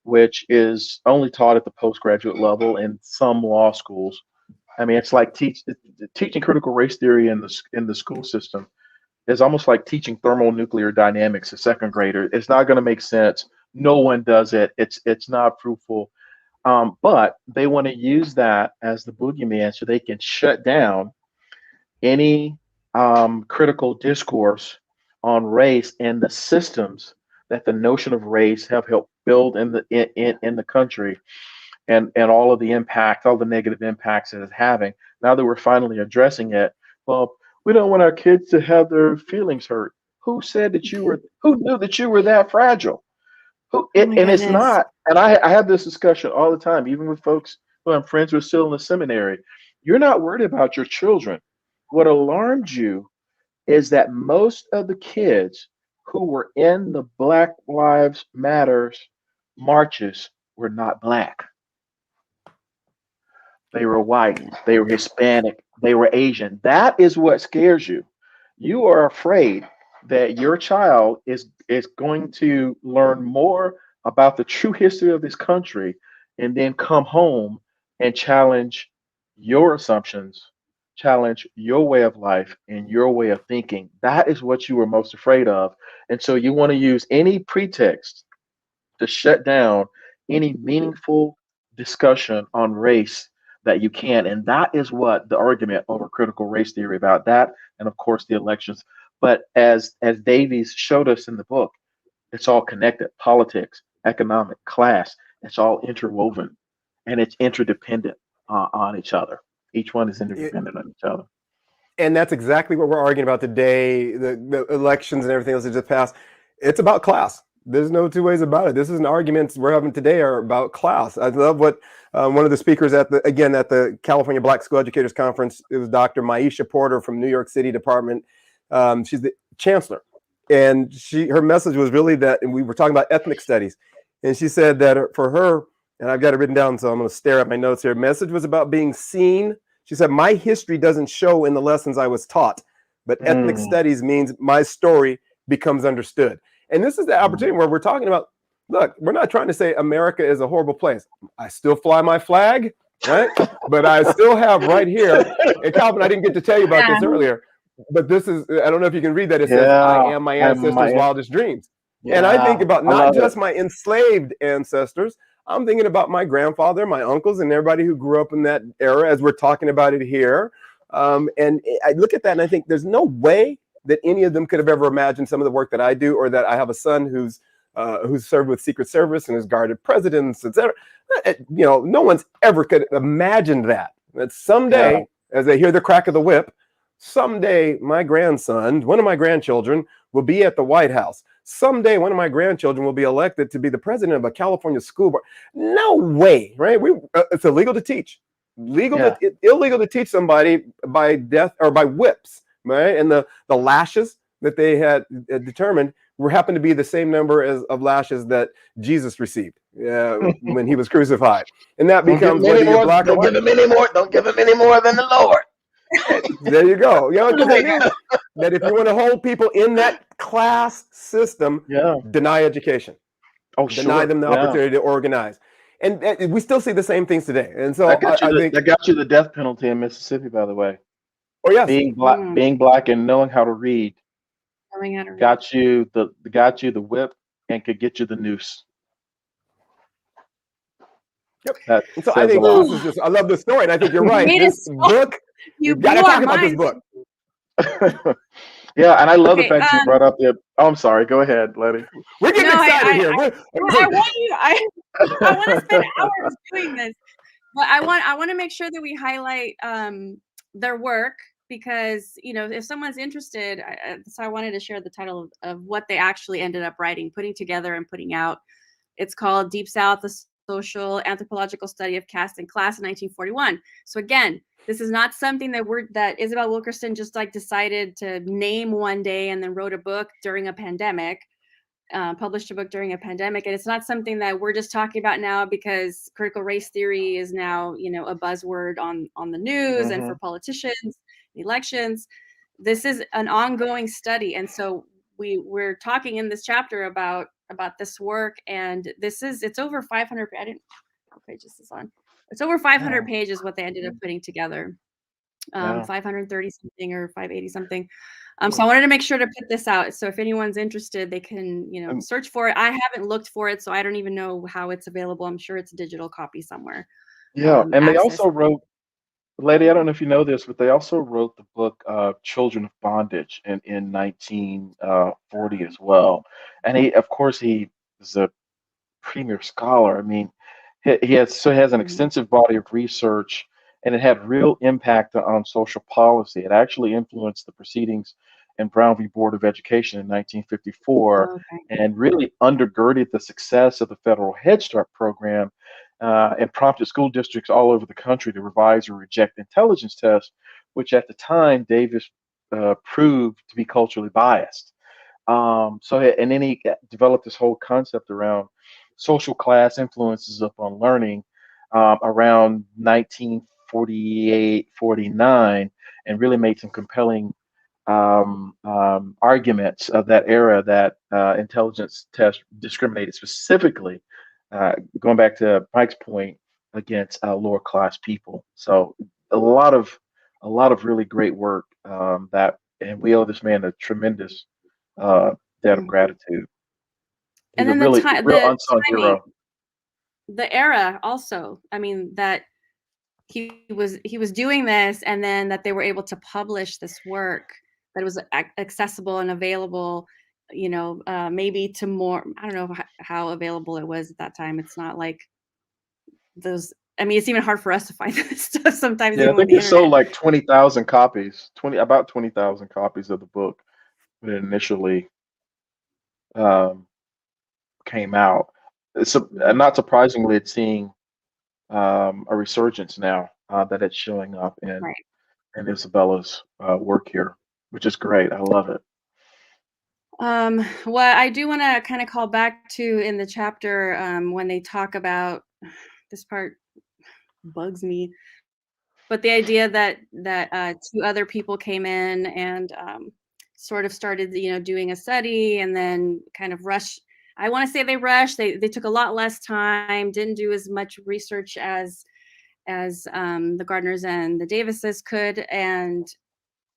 S4: which is only taught at the postgraduate level in some law schools. I mean, it's like teaching critical race theory in the school system is almost like teaching thermonuclear dynamics to second grader. It's not going to make sense. No one does it. It's not fruitful. But they want to use that as the boogeyman so they can shut down any critical discourse on race and the systems that the notion of race have helped build in the country, and all of the impact, all the negative impacts that it's having. Now that we're finally addressing it, well, we don't want our kids to have their feelings hurt. Who said that you were? Who knew that you were that fragile? And it's not. And I have this discussion all the time, even with folks who I'm friends with still in the seminary. You're not worried about your children. What alarmed you is that most of the kids who were in the Black Lives Matters marches were not Black. They were white, they were Hispanic, they were Asian. That is what scares you. You are afraid that your child is going to learn more about the true history of this country and then come home and challenge your assumptions, challenge your way of life and your way of thinking. That is what you are most afraid of. And so you want to use any pretext to shut down any meaningful discussion on race that you can. And that is what the argument over critical race theory about that, and of course the elections. But as Davies showed us in the book, it's all connected. Politics, economic, class, it's all interwoven, and it's interdependent on each other. Each one is interdependent on each other.
S3: And that's exactly what we're arguing about today. The elections and everything else that just passed. It's about class. There's no two ways about it. This is an argument we're having today are about class. I love what one of the speakers at the California Black School Educators Conference, it was Dr. Maisha Porter from New York City Department. She's the chancellor. And her message was really that, and we were talking about ethnic studies. And she said that for her, and I've got it written down, so I'm going to stare at my notes here. Message was about being seen. She said, my history doesn't show in the lessons I was taught, but ethnic studies means my story becomes understood. And this is the opportunity where we're talking about, look, we're not trying to say America is a horrible place. I still fly my flag, right? But I still have right here, and Calvin, I didn't get to tell you about this earlier, but this is, I don't know if you can read that. It says, I am my ancestors' wildest dreams. Yeah, and I think about not just my enslaved ancestors, I'm thinking about my grandfather, my uncles, and everybody who grew up in that era as we're talking about it here. And I look at that and I think there's no way that any of them could have ever imagined some of the work that I do, or that I have a son who's served with Secret Service and has guarded presidents, etc. You know, no one's ever could have imagined that someday, as they hear the crack of the whip, someday my grandson, one of my grandchildren, will be at the White House. Someday one of my grandchildren will be elected to be the president of a California school board. No way, right? It's illegal to teach. Illegal to teach somebody by death or by whips, right? And the lashes that they had determined happened to be the same number of lashes that Jesus received when he was crucified. And that becomes whether you're black or white.
S4: Don't give him any more than the Lord.
S3: There you go. You know, because I knew that if you want to hold people in that class system,
S4: Yeah.
S3: deny education,
S4: Oh,
S3: deny
S4: sure.
S3: them the
S4: Yeah.
S3: opportunity to organize. And we still see the same things today. And so
S4: That got
S3: I
S4: you
S3: think,
S4: that got you the death penalty in Mississippi, by the way.
S3: oh yes,
S4: Being black and knowing how to read
S1: Knowing how to read.
S4: got you the whip and could get you the noose.
S3: Yep.
S4: That
S3: And so I
S4: says a
S3: think
S4: lot.
S3: this is just, I love this story. And I think you're right.
S1: Made
S3: This
S1: us so-
S3: book,
S1: You
S3: we've got to
S1: blew our
S3: talk about this
S1: minds.
S3: book.
S4: Yeah, and I love the
S1: Okay,
S4: fact you brought up the. Oh, I'm sorry. Go ahead, Letty.
S3: We're getting
S1: No,
S3: excited here.
S1: I want you. I want to spend hours doing this, but I want to make sure that we highlight their work, because if someone's interested, so I wanted to share the title of what they actually ended up writing, putting together, and putting out. It's called Deep South: The Social Anthropological Study of Caste and Class in 1941. So again, this is not something that Isabel Wilkerson just like decided to name one day and then wrote a book during a pandemic. Published a book during a pandemic, and it's not something that we're just talking about now because critical race theory is now a buzzword on the news and for politicians, elections. This is an ongoing study, and so we're talking in this chapter about this work, and it's over 500. I didn't what page is this on. It's over 500 pages what they ended up putting together. 530 something or 580 something. So I wanted to make sure to put this out. So if anyone's interested, they can, search for it. I haven't looked for it, so I don't even know how it's available. I'm sure it's a digital copy somewhere.
S4: Yeah, and they
S1: access.
S4: also wrote, Lady, I don't know if you know this, but they also wrote the book "Children of Bondage" in 1940 as well. And of course, he is a premier scholar. I mean, he has an extensive body of research, and it had real impact on social policy. It actually influenced the proceedings in Brown v. Board of Education in 1954,
S1: Okay.
S4: and really undergirded the success of the federal Head Start program, and prompted school districts all over the country to revise or reject intelligence tests, which at the time Davis proved to be culturally biased. And then he developed this whole concept around social class influences upon learning around 1948, 49, and really made some compelling arguments of that era that intelligence tests discriminated specifically, going back to Mike's point, against lower class people. So a lot of really great work and we owe this man a tremendous debt of gratitude. He's
S1: And then
S4: a real
S1: the
S4: unsung
S1: timing,
S4: hero.
S1: the era also. I mean, that he was doing this, and then that they were able to publish this work that was accessible and available, maybe to more. I don't know how available it was at that time. It's not like those. I mean, it's even hard for us to find this stuff sometimes.
S4: Yeah,
S1: Even
S4: I
S1: with
S4: think
S1: the
S4: they sold
S1: internet.
S4: like 20,000 copies, about 20,000 copies of the book when it initially came out. Not surprisingly, it's seeing a resurgence now that it's showing up
S1: Right.
S4: in Isabella's work here, which is great. I love it.
S1: What I do want to kind of call back to in the chapter, when they talk about this part bugs me, but the idea that two other people came in and sort of started doing a study, and then kind of rush. I want to say they rushed. They took a lot less time, didn't do as much research as the Gardners and the Davises could, and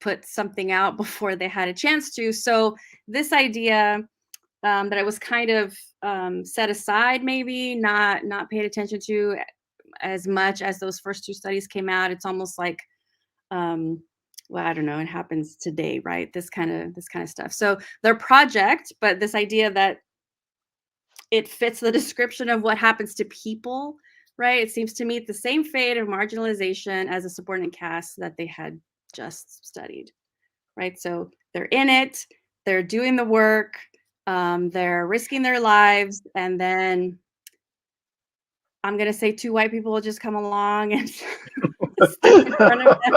S1: put something out before they had a chance to. So this idea that I was kind of set aside, maybe not paid attention to as much as those first two studies came out. It's almost like, well, I don't know, it happens today, right? This kind of stuff. So their project, but this idea that it fits the description of what happens to people, right? It seems to meet the same fate of marginalization as a subordinate caste that they had just studied, right? So they're in it, they're doing the work, they're risking their lives, and then I'm gonna say two white people will just come along and stand in front of them.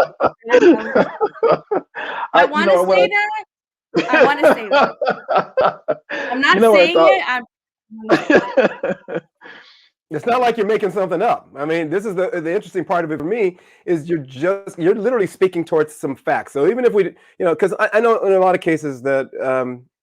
S1: I want to say that. I want to say that. I'm not saying it.
S3: It's not like you're making something up. I mean, this is the interesting part of it for me is you're literally speaking towards some facts. So even if we, because I know in a lot of cases that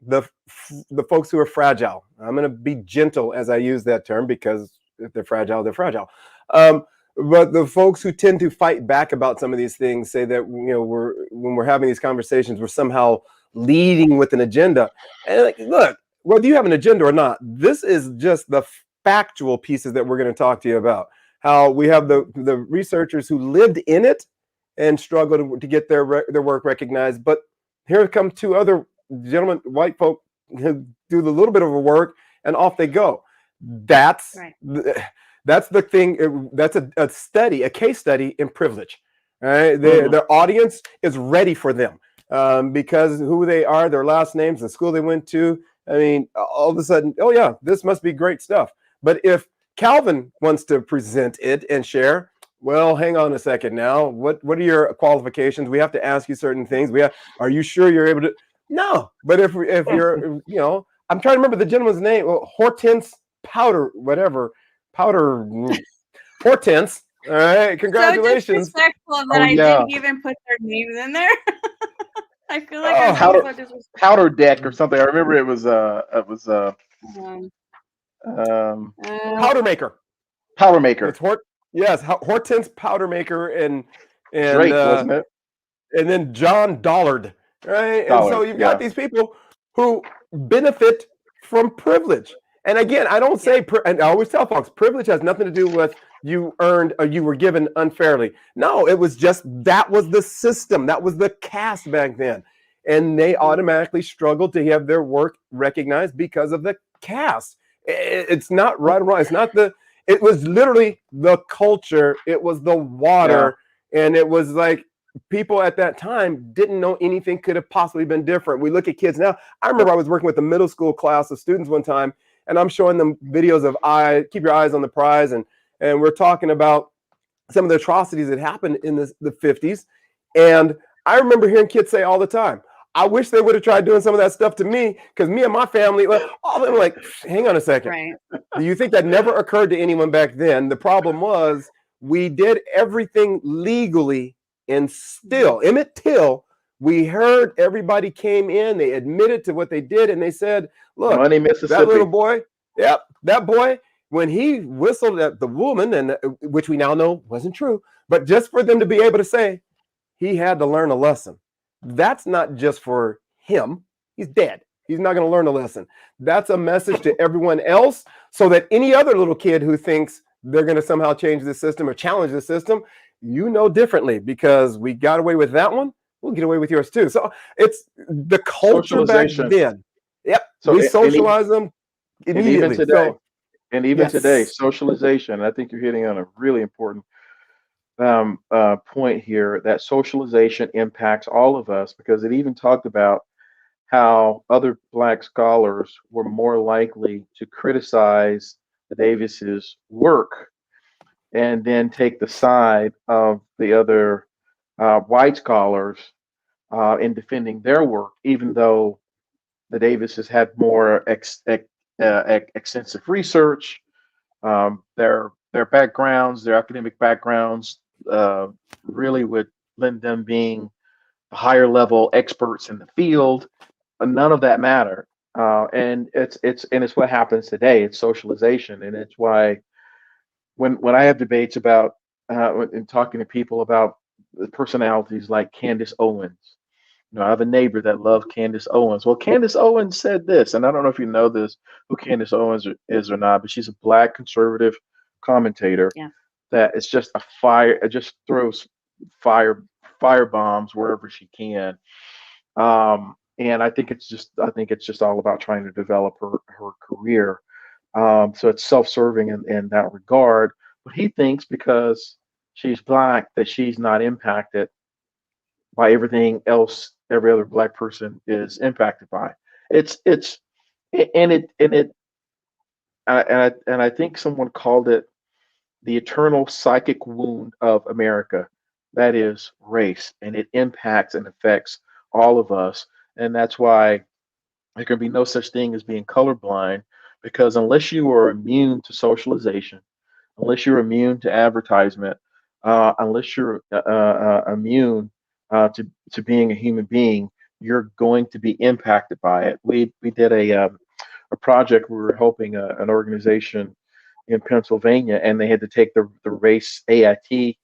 S3: the folks who are fragile, I'm going to be gentle as I use that term because if they're fragile, they're fragile. But the folks who tend to fight back about some of these things say that when we're having these conversations, we're somehow leading with an agenda. And like, look, whether you have an agenda or not, this is just the factual pieces that we're going to talk to you about. How we have the researchers who lived in it and struggled to get their work recognized. But here come two other gentlemen, white folk, who do the little bit of a work and off they go. That's
S1: right.
S3: That's the thing. That's a study, a case study in privilege. All right, their audience is ready for them because who they are, their last names, the school they went to. I mean, all of a sudden, oh yeah, this must be great stuff. But if Calvin wants to present it and share, well, hang on a second now. What are your qualifications? We have to ask you certain things. Are you sure you're able to? No. But if you're, I'm trying to remember the gentleman's name. Well, Hortense Hortense. All right, congratulations.
S1: So disrespectful that I didn't even put their names in there. I feel like I'm so disrespectful.
S4: Powder Deck or something. I remember it was
S3: Powder Maker.
S4: Powder Maker.
S3: It's Hortense Powder Maker and
S4: Drake, wasn't it?
S3: And then John Dollard, right? And so you've got these people who benefit from privilege. And again, I don't say, and I always tell folks, privilege has nothing to do with you earned or you were given unfairly. No, it was just that was the system. That was the caste back then. And they automatically struggled to have their work recognized because of the caste. It's not right or wrong. It was literally the culture. It was the water. Yeah. And it was like people at that time didn't know anything could have possibly been different. We look at kids now. I remember I was working with a middle school class of students one time, and I'm showing them videos of keep your eyes on the prize. And we're talking about some of the atrocities that happened in the 50s. And I remember hearing kids say all the time, I wish they would have tried doing some of that stuff to me, because me and my family, all of them were like, hang on a second.
S1: Right.
S3: Do you think that never occurred to anyone back then? The problem was we did everything legally, and still, Emmett Till, we heard everybody came in, they admitted to what they did, and they said, look,
S4: Money, Mississippi.
S3: That little boy, that boy, when he whistled at the woman, and which we now know wasn't true, but just for them to be able to say he had to learn a lesson. That's not just for him. He's dead. He's not going to learn a lesson. That's a message to everyone else, so that any other little kid who thinks they're going to somehow change the system or challenge the system, differently, because we got away with that one. We'll get away with yours too. So it's the culture back then. Yep. So we socialize them immediately.
S4: And even today, socialization. I think you're hitting on a really important point here, that socialization impacts all of us, because it even talked about how other Black scholars were more likely to criticize the Davis's work and then take the side of the other white scholars in defending their work, even though the Davises had more extensive research, their backgrounds, their academic backgrounds really would lend them being higher level experts in the field. None of that mattered, and it's what happens today. It's socialization, and it's why when I have debates about and talking to people about the personalities like Candace Owens. I have a neighbor that loved Candace Owens. Well, Candace Owens said this, and I don't know if you know this, who Candace Owens is or not, but she's a Black conservative commentator that is just a fire. It just throws fire bombs wherever she can. And I think it's just all about trying to develop her career. So it's self-serving in that regard. But he thinks because she's Black that she's not impacted by everything else every other Black person is impacted by. And I think someone called it the eternal psychic wound of America. That is race, and it impacts and affects all of us. And that's why there can be no such thing as being colorblind, because unless you are immune to socialization, unless you're immune to advertisement, unless you're immune to being a human being, you're going to be impacted by it. We did a project. We were helping an organization in Pennsylvania, and they had to take the race AIT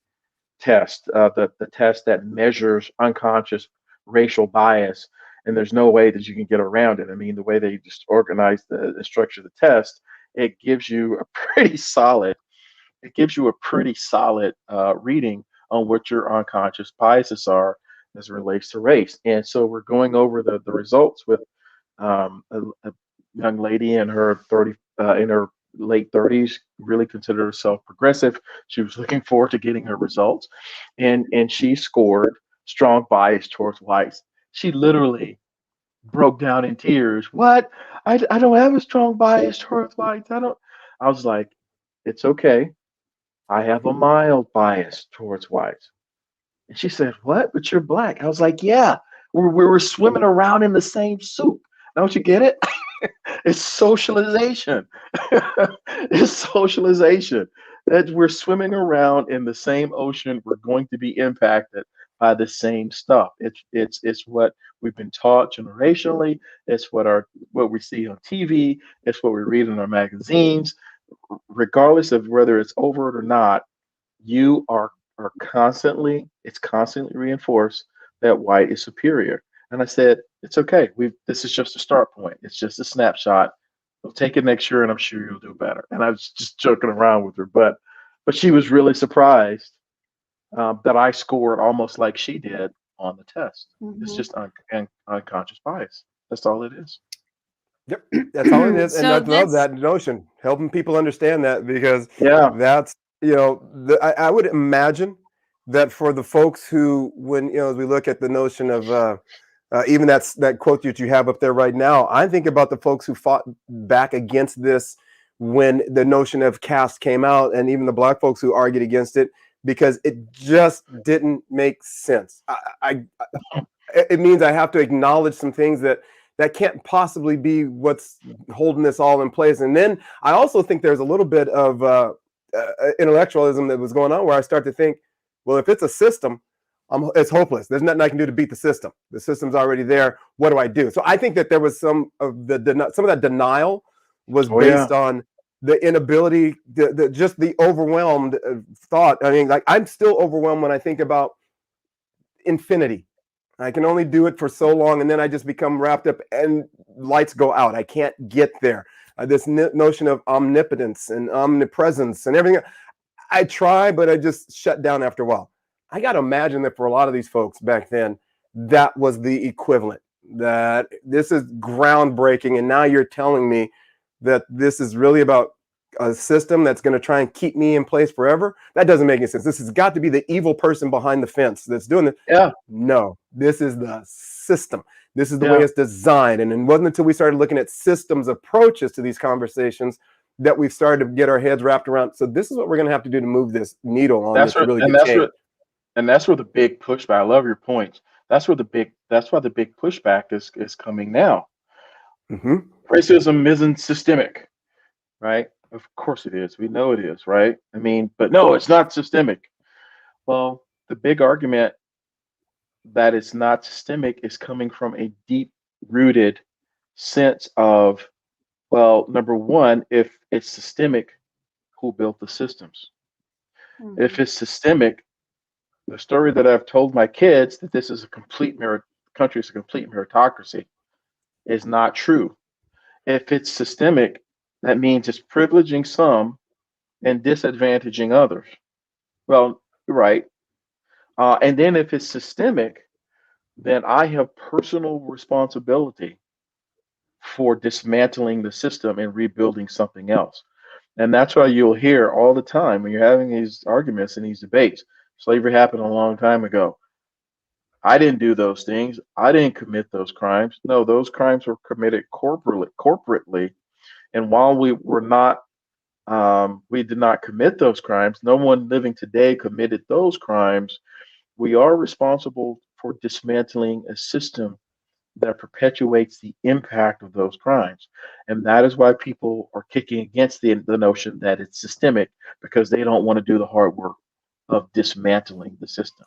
S4: test, the test that measures unconscious racial bias. And there's no way that you can get around it. I mean, the way they just organize the structure of the test, it gives you a pretty solid reading on what your unconscious biases are as it relates to race. And so we're going over the results with a young lady in her late 30s, really considered herself progressive. She was looking forward to getting her results, and she scored strong bias towards whites. She literally broke down in tears. What? I don't have a strong bias towards whites. I don't. I was like, it's okay. I have a mild bias towards whites. And she said, what? But you're black. I was like, yeah, we were swimming around in the same soup. Don't you get it? It's socialization. It's socialization. That we're swimming around in the same ocean. We're going to be impacted by the same stuff. It's what we've been taught generationally. It's what we see on TV. It's what we read in our magazines. Regardless of whether it's overt or not, you are constantly, it's constantly reinforced that white is superior. And I said, it's okay. This is just a start point. It's just a snapshot. We'll take it next year, and I'm sure you'll do better. And I was just joking around with her, but she was really surprised that I scored almost like she did on the test.
S1: Mm-hmm.
S4: It's just unconscious bias. That's all it is.
S3: Yep, that's all it is. And
S1: So
S3: I love that notion, helping people understand that, because that's, I would imagine that for the folks who, when, as we look at the notion of even that quote that you have up there right now, I think about the folks who fought back against this when the notion of caste came out, and even the black folks who argued against it, because it just didn't make sense. It means I have to acknowledge some things that can't possibly be what's holding this all in place. And then I also think there's a little bit of intellectualism that was going on, where I start to think, well, if it's a system, it's hopeless. There's nothing I can do to beat the system. The system's already there. What do I do? So I think that there was some of that denial was based on the inability, just the overwhelmed thought. I mean, like, I'm still overwhelmed when I think about infinity. I can only do it for so long, and then I just become wrapped up and lights go out. I can't get there. This notion of omnipotence and omnipresence and everything. I try, but I just shut down after a while. I got to imagine that for a lot of these folks back then, that was the equivalent, that this is groundbreaking. And now you're telling me that this is really about a system that's going to try and keep me in place forever. That doesn't make any sense. This has got to be the evil person behind the fence that's doing it.
S4: Yeah.
S3: No, this is the system. This is the way it's designed. And it wasn't until we started looking at systems approaches to these conversations that we've started to get our heads wrapped around. So this is what we're going to have to do to move this needle on. That's
S4: where the big pushback. I love your points. That's why the big pushback is coming now.
S3: Mm-hmm.
S4: Racism isn't systemic, right? Of course it is. We know it is, right? I mean, but no, it's not systemic. Well, the big argument that it's not systemic is coming from a deep-rooted sense of, well, number one, if it's systemic, who built the systems? Mm-hmm. If it's systemic, the story that I've told my kids that this is a complete country is a complete meritocracy is not true. If it's systemic, that means it's privileging some and disadvantaging others. Well, you're right. And then if it's systemic, then I have personal responsibility for dismantling the system and rebuilding something else. And that's why you'll hear all the time when you're having these arguments and these debates. Slavery happened a long time ago. I didn't do those things. I didn't commit those crimes. No, those crimes were committed corporately. And while we did not commit those crimes, no one living today committed those crimes. We are responsible for dismantling a system that perpetuates the impact of those crimes. And that is why people are kicking against the notion that it's systemic, because they don't want to do the hard work of dismantling the system.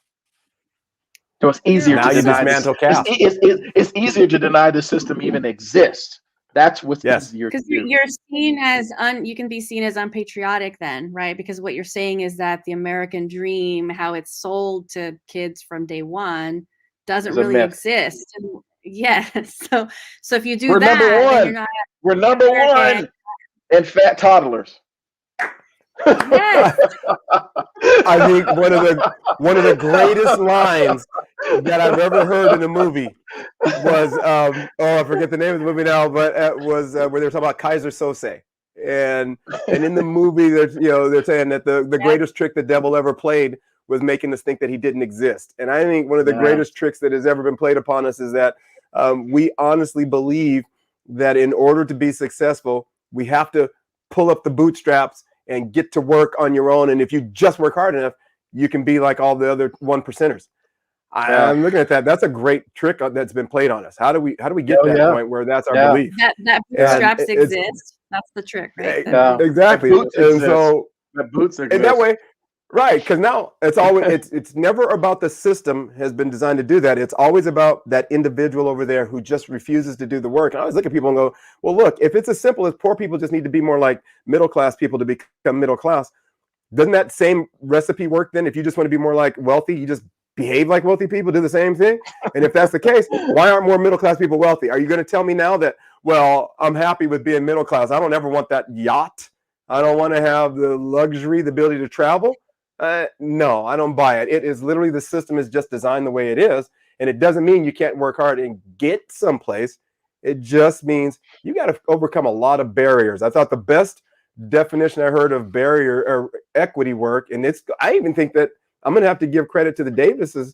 S4: So it's easier
S3: Now
S4: to
S3: you
S4: deny this.
S3: dismantle caste.
S4: It's easier to deny the system even exists. That's what's
S3: Yes.
S4: easier to
S1: Because
S4: do.
S1: you're seen as you can be seen as unpatriotic then, right? Because what you're saying is that the American dream, how it's sold to kids from day one, doesn't
S4: It's a
S1: really
S4: myth.
S1: exist. And yes. So if you do
S4: We're
S1: that,
S4: number
S1: then
S4: one.
S1: you're not
S4: We're number
S1: American.
S4: one in fat toddlers.
S1: Yes.
S3: I think one of the greatest lines that I've ever heard in a movie was I forget the name of the movie now, but it was where they were talking about Kaiser Sose, and in the movie they're saying that the greatest trick the devil ever played was making us think that he didn't exist. And I think one of the greatest tricks that has ever been played upon us is that we honestly believe that in order to be successful, we have to pull up the bootstraps and get to work on your own. And if you just work hard enough, you can be like all the other 1%ers. I'm looking at that. That's a great trick that's been played on us. How do we get to that point where that's our belief?
S1: That bootstraps exist. That's the trick, right?
S3: Exactly. And so
S4: the boots exist.
S3: in that way, right? Because now it's always it's never about the system has been designed to do that. It's always about that individual over there who just refuses to do the work. And I always look at people and go, well, look, if it's as simple as poor people just need to be more like middle class people to become middle class, doesn't that same recipe work then? If you just want to be more like wealthy, you just behave like wealthy people, do the same thing. And if that's the case, why aren't more middle class people wealthy? Are you going to tell me now that, well, I'm happy with being middle class, I don't ever want that yacht, I don't want to have the luxury, the ability to travel? No, I don't buy it. It is literally, the system is just designed the way it is. And it doesn't mean you can't work hard and get someplace. It just means you got to overcome a lot of barriers. I thought the best definition I heard of barrier or equity work, and I even think that I'm going to have to give credit to the Davises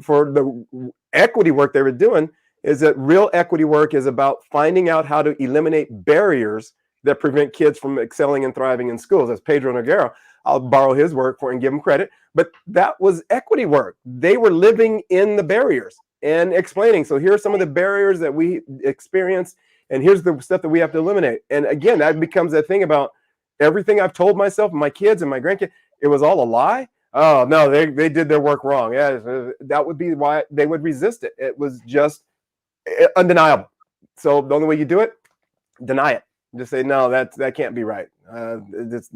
S3: for the equity work they were doing, is that real equity work is about finding out how to eliminate barriers that prevent kids from excelling and thriving in schools. As Pedro Noguera, I'll borrow his work for and give him credit, but that was equity work. They were living in the barriers and explaining. So here are some of the barriers that we experience, and here's the stuff that we have to eliminate. And again, that becomes that thing about everything I've told myself and my kids and my grandkids, it was all a lie. Oh no, they did their work wrong. Yeah, that would be why they would resist it. It was just undeniable. So the only way you do it, deny it. Just say no, that can't be right. That's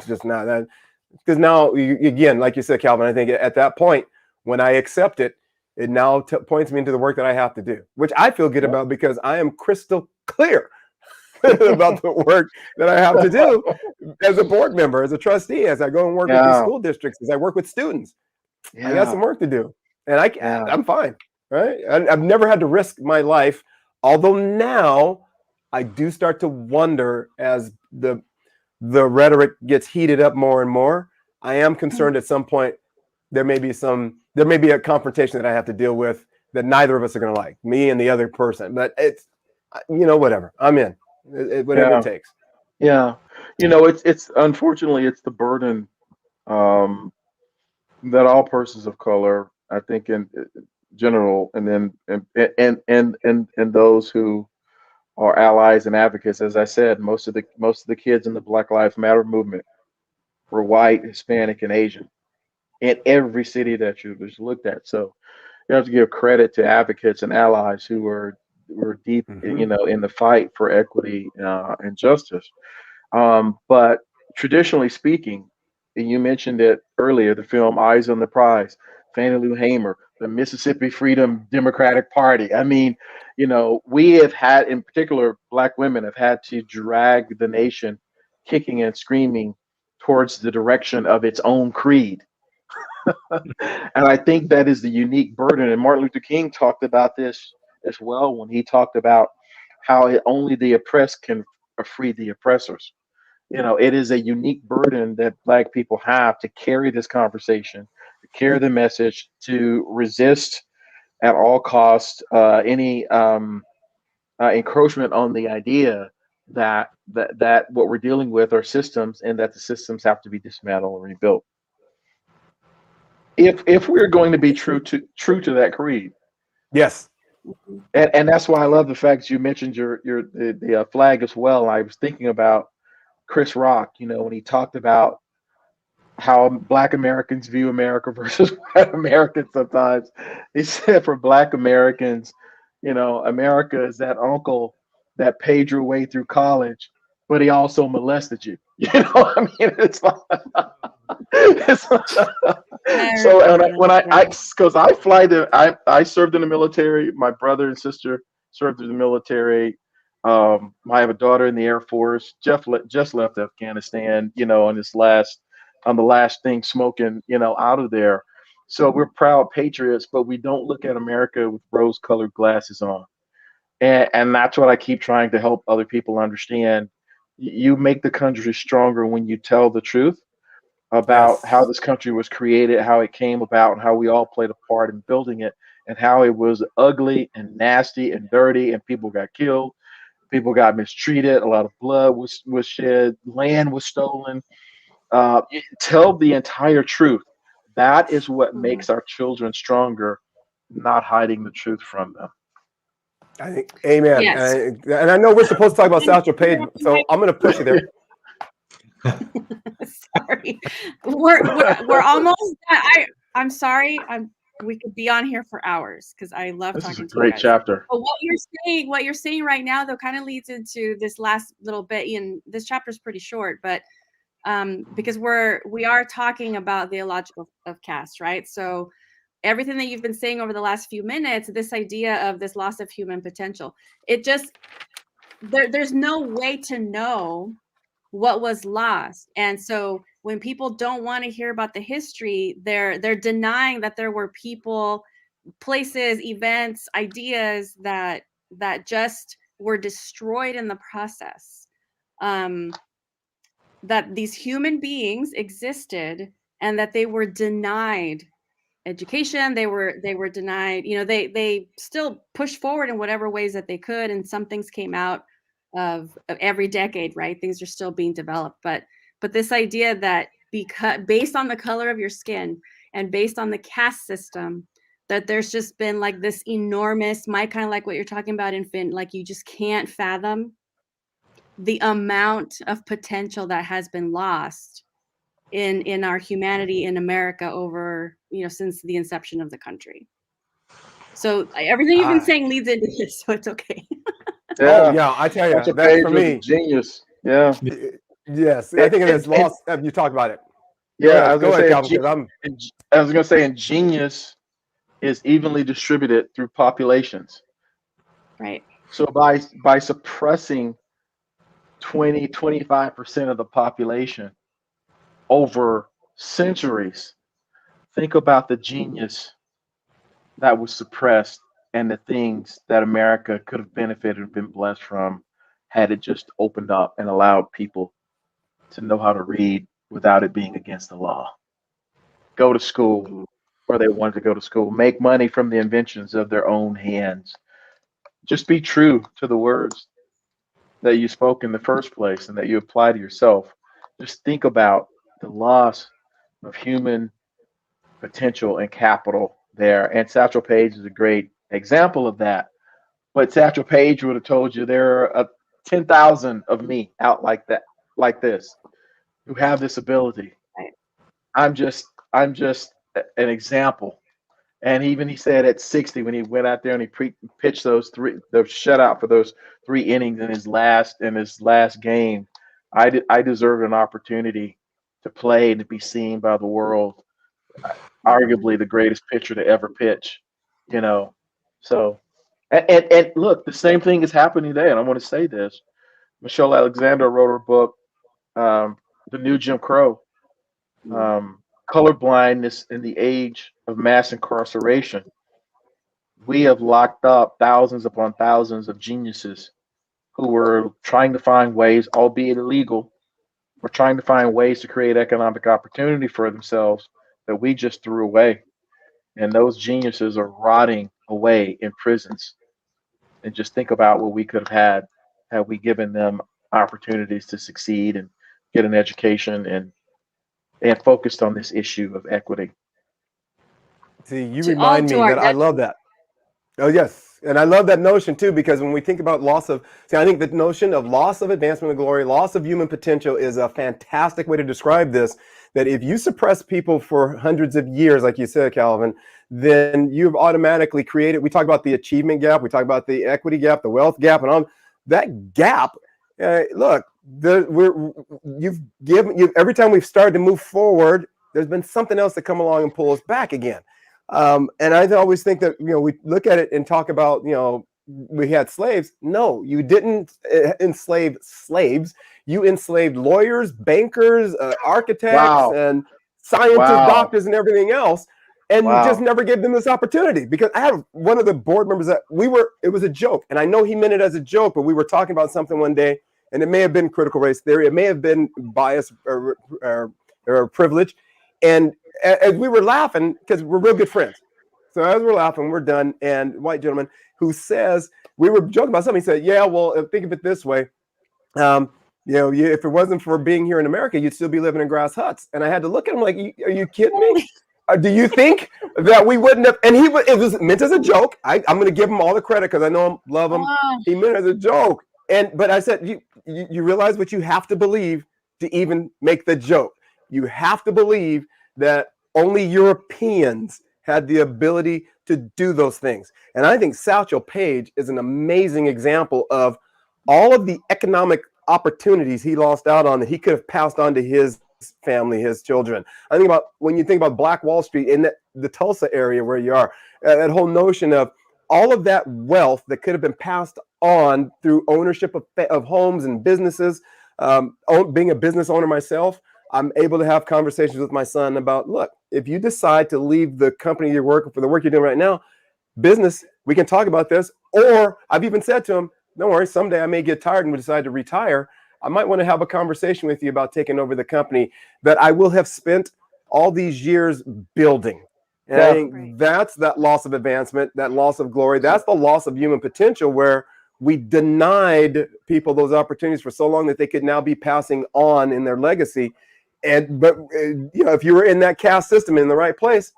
S3: just not that. Because now, again, like you said, Calvin, I think at that point, when I accept it, it now points me into the work that I have to do, which I feel good about because I am crystal clear about the work that I have to do as a board member, as a trustee, as I go and work with these school districts, as I work with students. I got some work to do, and I'm fine. Right? I've never had to risk my life, although now I do start to wonder as the rhetoric gets heated up more and more. I am concerned at some point there may be a confrontation that I have to deal with that neither of us are going to like, me and the other person. But it's whatever. I'm in. Whatever it takes.
S4: Yeah, it's unfortunately it's the burden that all persons of color, I think, in general, and then and those who are allies and advocates. As I said, most of the kids in the Black Lives Matter movement were white, Hispanic, and Asian in every city that you just looked at. So you have to give credit to advocates and allies who were deep, in the fight for equity and justice. But traditionally speaking, and you mentioned it earlier, the film Eyes on the Prize, Fannie Lou Hamer, the Mississippi Freedom Democratic Party. I mean, we have had, in particular, Black women have had to drag the nation kicking and screaming towards the direction of its own creed. And I think that is the unique burden. And Martin Luther King talked about this as well when he talked about how only the oppressed can free the oppressors. It is a unique burden that Black people have to carry this conversation, to carry the message, to resist at all costs any encroachment on the idea that what we're dealing with are systems, and that the systems have to be dismantled and rebuilt. If we're going to be true to that creed,
S3: yes,
S4: And that's why I love the fact that you mentioned the flag as well. I was thinking about Chris Rock, when he talked about how Black Americans view America versus white Americans sometimes. He said for Black Americans, America is that uncle that paid your way through college, but he also molested you. I mean, it's like, so because I served in the military. My brother and sister served in the military. I have a daughter in the Air Force. Just left Afghanistan, on the last thing smoking, out of there. So we're proud patriots, but we don't look at America with rose-colored glasses on. And that's what I keep trying to help other people understand. You make the country stronger when you tell the truth about how this country was created, how it came about, and how we all played a part in building it, and how it was ugly and nasty and dirty, and people got killed, people got mistreated, a lot of blood was shed, land was stolen. Tell the entire truth. That is what makes our children stronger, not hiding the truth from them.
S3: I think, amen.
S1: Yes.
S3: And I know we're supposed to talk about Satchel Paige, so I'm going to push you there.
S1: Sorry, we're almost. I'm sorry. We could be on here for hours because I love
S4: This
S1: talking
S4: is a
S1: to you
S4: great
S1: guys.
S4: chapter.
S1: But what you're saying right now, though, kind of leads into this last little bit. And this chapter is pretty short, but because we are talking about the illogic of caste, right? So everything that you've been saying over the last few minutes, this idea of this loss of human potential, it just there's no way to know what was lost. And so when people don't want to hear about the history, they're denying that there were people, places, events, ideas that just were destroyed in the process. That these human beings existed and that they were denied education, they were denied, they still pushed forward in whatever ways that they could, and some things came out of every decade, right? Things are still being developed, but this idea that because based on the color of your skin and based on the caste system, that there's just been like this enormous, kind of like what you're talking about, infant, like you just can't fathom the amount of potential that has been lost in our humanity in America over, since the inception of the country. So everything you've been saying leads into this, so it's okay.
S4: Yeah.
S3: Oh yeah, I tell you,
S4: Satchel
S3: that's
S4: Paige
S3: for
S4: was
S3: me.
S4: a genius. Yeah.
S3: Yes, I think it is lost. You talk about it.
S4: Yeah,
S3: Go ahead, Calvin, because
S4: I was going to say, and genius is evenly distributed through populations.
S1: Right.
S4: So by suppressing 25% of the population over centuries, think about the genius that was suppressed and the things that America could have benefited and been blessed from had it just opened up and allowed people to know how to read without it being against the law. Go to school where they wanted to go to school, make money from the inventions of their own hands. Just be true to the words that you spoke in the first place and that you apply to yourself. Just think about the loss of human potential and capital there. And Satchel Paige is a great example of that. But Satchel Paige would have told you there are 10,000 of me out like that, like this, who have this ability. I'm just an example. And even he said at 60, when he went out there and he pitched the shutout for those 3 innings in his last game, I deserve an opportunity to play and to be seen by the world. Arguably the greatest pitcher to ever pitch, So, and look, the same thing is happening today. And I want to say this: Michelle Alexander wrote her book, "The New Jim Crow." Colorblindness in the age of mass incarceration. We have locked up thousands upon thousands of geniuses who were trying to find ways, albeit illegal, were trying to find ways to create economic opportunity for themselves that we just threw away. And those geniuses are rotting away in prisons. And just think about what we could have had we given them opportunities to succeed and get an education and focused on this issue of equity.
S3: See, you remind me that I love that. Oh, yes. And I love that notion too, because when we think about I think the notion of loss of advancement and glory, loss of human potential is a fantastic way to describe this. That if you suppress people for hundreds of years, like you said, Calvin, then you've automatically created, we talk about the achievement gap, we talk about the equity gap, the wealth gap, and all that gap. Look, every time we've started to move forward, there's been something else to come along and pull us back again. And I always think that, we look at it and talk about, we had slaves. No, you didn't enslave slaves. You enslaved lawyers, bankers, architects, and scientists, doctors, and everything else. And you just never gave them this opportunity. Because I have one of the board members that it was a joke. And I know he meant it as a joke, but we were talking about something one day, and it may have been critical race theory. It may have been bias or privilege. And as we were laughing, because we're real good friends. So as we're laughing, we're done. And white gentleman who says, we were joking about something. He said, yeah, well, think of it this way. If it wasn't for being here in America, you'd still be living in grass huts. And I had to look at him like, are you kidding me? Do you think that we wouldn't have? And it was meant as a joke. I'm going to give him all the credit because I know him, love him. He meant it as a joke. But I said, you realize what you have to believe to even make the joke. You have to believe that only Europeans had the ability to do those things. And I think Satchel Paige is an amazing example of all of the economic opportunities he lost out on that he could have passed on to his family, his children. I think about when you think about Black Wall Street in the Tulsa area where you are, that whole notion of all of that wealth that could have been passed on through ownership of homes and businesses. Being a business owner myself, I'm able to have conversations with my son about, look, if you decide to leave the company you're working for, the work you're doing right now, business, we can talk about this. Or I've even said to him, don't worry, someday I may get tired and decide to retire. I might want to have a conversation with you about taking over the company that I will have spent all these years building. And I think that's that loss of advancement, that loss of glory. That's the loss of human potential where we denied people those opportunities for so long that they could now be passing on in their legacy. But if you were in that caste system in the right place,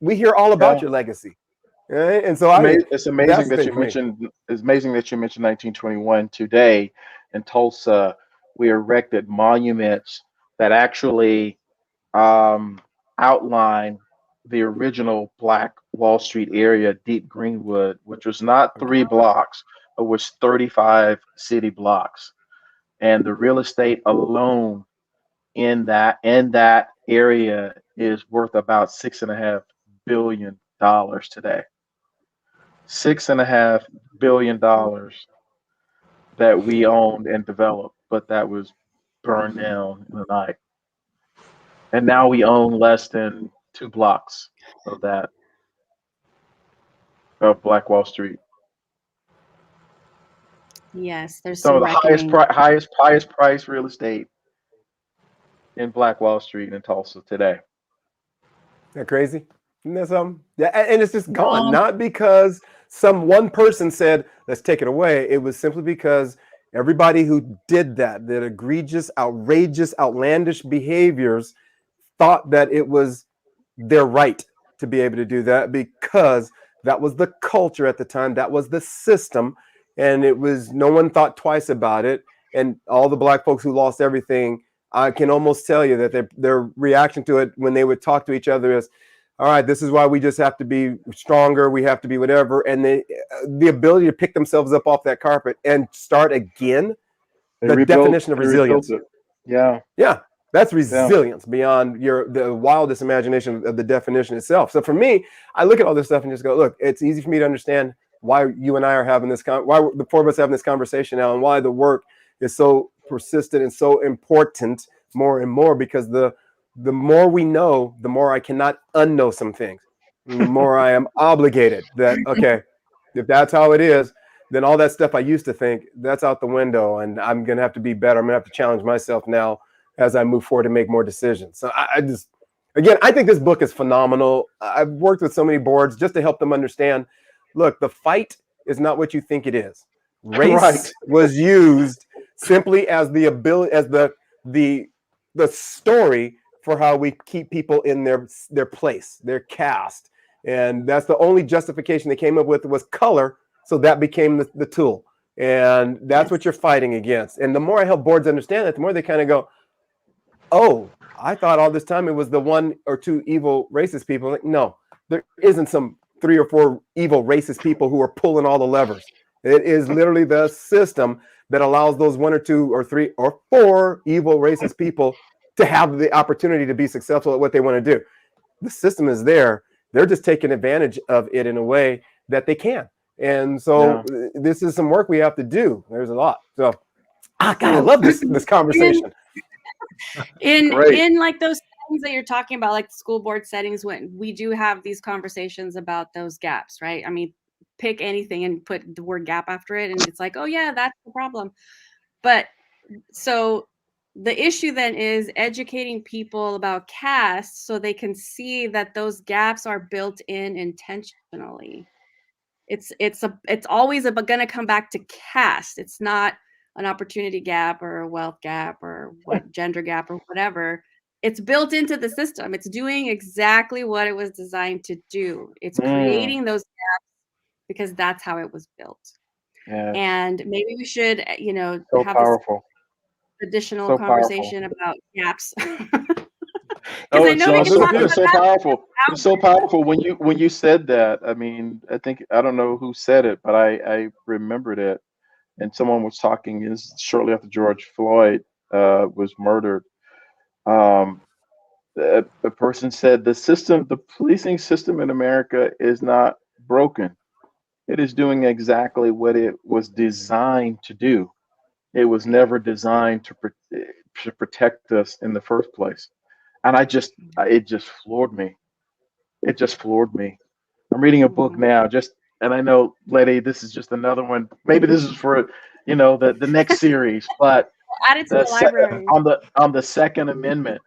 S3: we hear all about your legacy. Right? And so
S4: it's amazing that you mentioned. It's amazing that you mentioned 1921. Today in Tulsa, we erected monuments that actually outline the original Black Wall Street area, Deep Greenwood, which was not 3 blocks, but was 35 city blocks, and the real estate alone in that area is worth about $6.5 billion today. $6.5 billion that we owned and developed, but that was burned down in the night. And now we own less than 2 blocks of that, of Black Wall Street.
S1: Yes, there's
S4: some of the highest price real estate in Black Wall Street in Tulsa today.
S3: Isn't that crazy? Isn't that something? Yeah, and it's just gone. Not because some one person said, let's take it away. It was simply because everybody who did that egregious, outrageous, outlandish behaviors, thought that it was their right to be able to do that because that was the culture at the time. That was the system. And it was, no one thought twice about it. And all the Black folks who lost everything, I can almost tell you that their reaction to it when they would talk to each other is, all right, this is why we just have to be stronger. We have to be whatever. And the ability to pick themselves up off that carpet and start again, definition of resilience.
S4: Yeah.
S3: Yeah. That's resilience beyond the wildest imagination of the definition itself. So for me, I look at all this stuff and just go, look, it's easy for me to understand why you and I are having this, why the 4 of us having this conversation now, and why the work is so persistent and so important more and more, because the more we know, the more I cannot unknow some things. And the more I am obligated that, okay, if that's how it is, then all that stuff I used to think, that's out the window, and I'm going to have to be better. I'm going to have to challenge myself now as I move forward to make more decisions. So I just, again, I think this book is phenomenal. I've worked with so many boards just to help them understand, look, the fight is not what you think it is. Race was used simply as the ability, as the story for how we keep people in their place, their caste. And that's the only justification they came up with was color So that became the tool. And that's what you're fighting against. And the more I help boards understand that, the more they kind of go, oh, I thought all this time it was the 1 or 2 evil racist people. Like, no, there isn't some 3 or 4 evil racist people who are pulling all the levers. It is literally the system that allows those 1 or 2 or 3 or 4 evil racist people to have the opportunity to be successful at what they want to do. The system is there. They're just taking advantage of it in a way that they can. And so this is some work we have to do. There's a lot. So, God, I love this conversation.
S1: In like those things that you're talking about, like the school board settings, when we do have these conversations about those gaps, right? I mean, pick anything and put the word gap after it, and it's like, oh yeah, that's the problem. But so the issue then is educating people about caste so they can see that those gaps are built in intentionally. It's always going to come back to caste. It's not an opportunity gap or a wealth gap or what gender gap or whatever. It's built into the system. It's doing exactly what it was designed to do. It's creating those gaps because that's how it was built.
S4: Yes.
S1: And maybe we should,
S4: So
S1: have
S4: powerful.
S1: this additional
S4: So
S1: conversation about gaps.
S4: Oh,
S1: I know we can talk
S4: it's so
S1: about
S4: powerful. It's so powerful when you said that. I mean, I don't know who said it, but I remembered it. And someone was talking is shortly after George Floyd was murdered. A person said the policing system in America is not broken. It is doing exactly what it was designed to do. It was never designed to protect us in the first place. And it just floored me. It just floored me. I'm reading a book now, and I know, Letty, this is just another one. Maybe this is for, the next series, but
S1: add it to the library.
S4: on the Second Amendment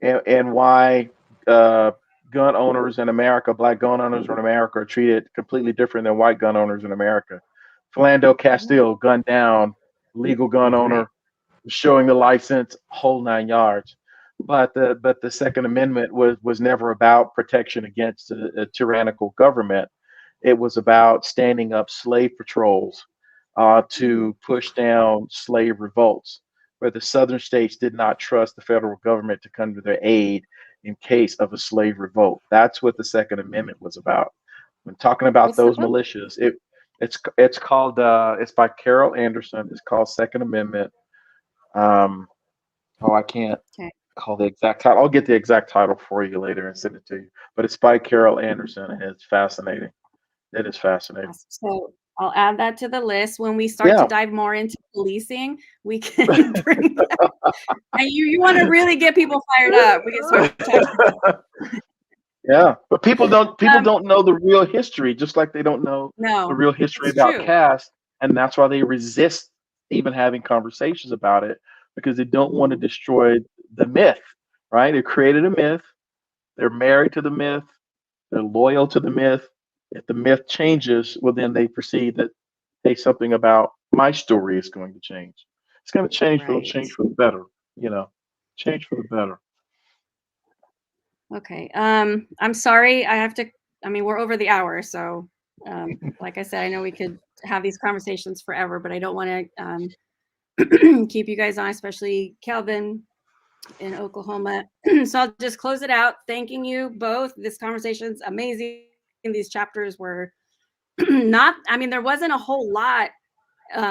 S4: and why gun owners in America, Black gun owners in America, are treated completely different than white gun owners in America. Philando Castile, gunned down, legal gun owner, showing the license, whole 9 yards. But the Second Amendment was never about protection against a tyrannical government. It was about standing up slave patrols to push down slave revolts, where the southern states did not trust the federal government to come to their aid in case of a slave revolt. That's what the Second Amendment was about. When talking about those militias, it's called it's by Carol Anderson. It's called Second Amendment. I can't call the exact title. I'll get the exact title for you later and send it to you. But it's by Carol Anderson, and it's fascinating. It is fascinating.
S1: So I'll add that to the list. When we start to dive more into policing, we can bring that. And you want to really get people fired up. We can start talking about
S4: Yeah, but people don't know the real history, just like they don't know the real history about caste, and that's why they resist even having conversations about it, because they don't want to destroy the myth. Right? They created a myth. They're married to the myth. They're loyal to the myth. If the myth changes, well, then they perceive that, hey, something about my story is going to change. It's going to change, but it'll change for the better. Change for the better.
S1: Okay. I'm sorry. We're over the hour. So, like I said, I know we could have these conversations forever, but I don't want to keep you guys on, especially Calvin in Oklahoma. So I'll just close it out. Thanking you both. This conversation's amazing. These chapters were there wasn't a whole lot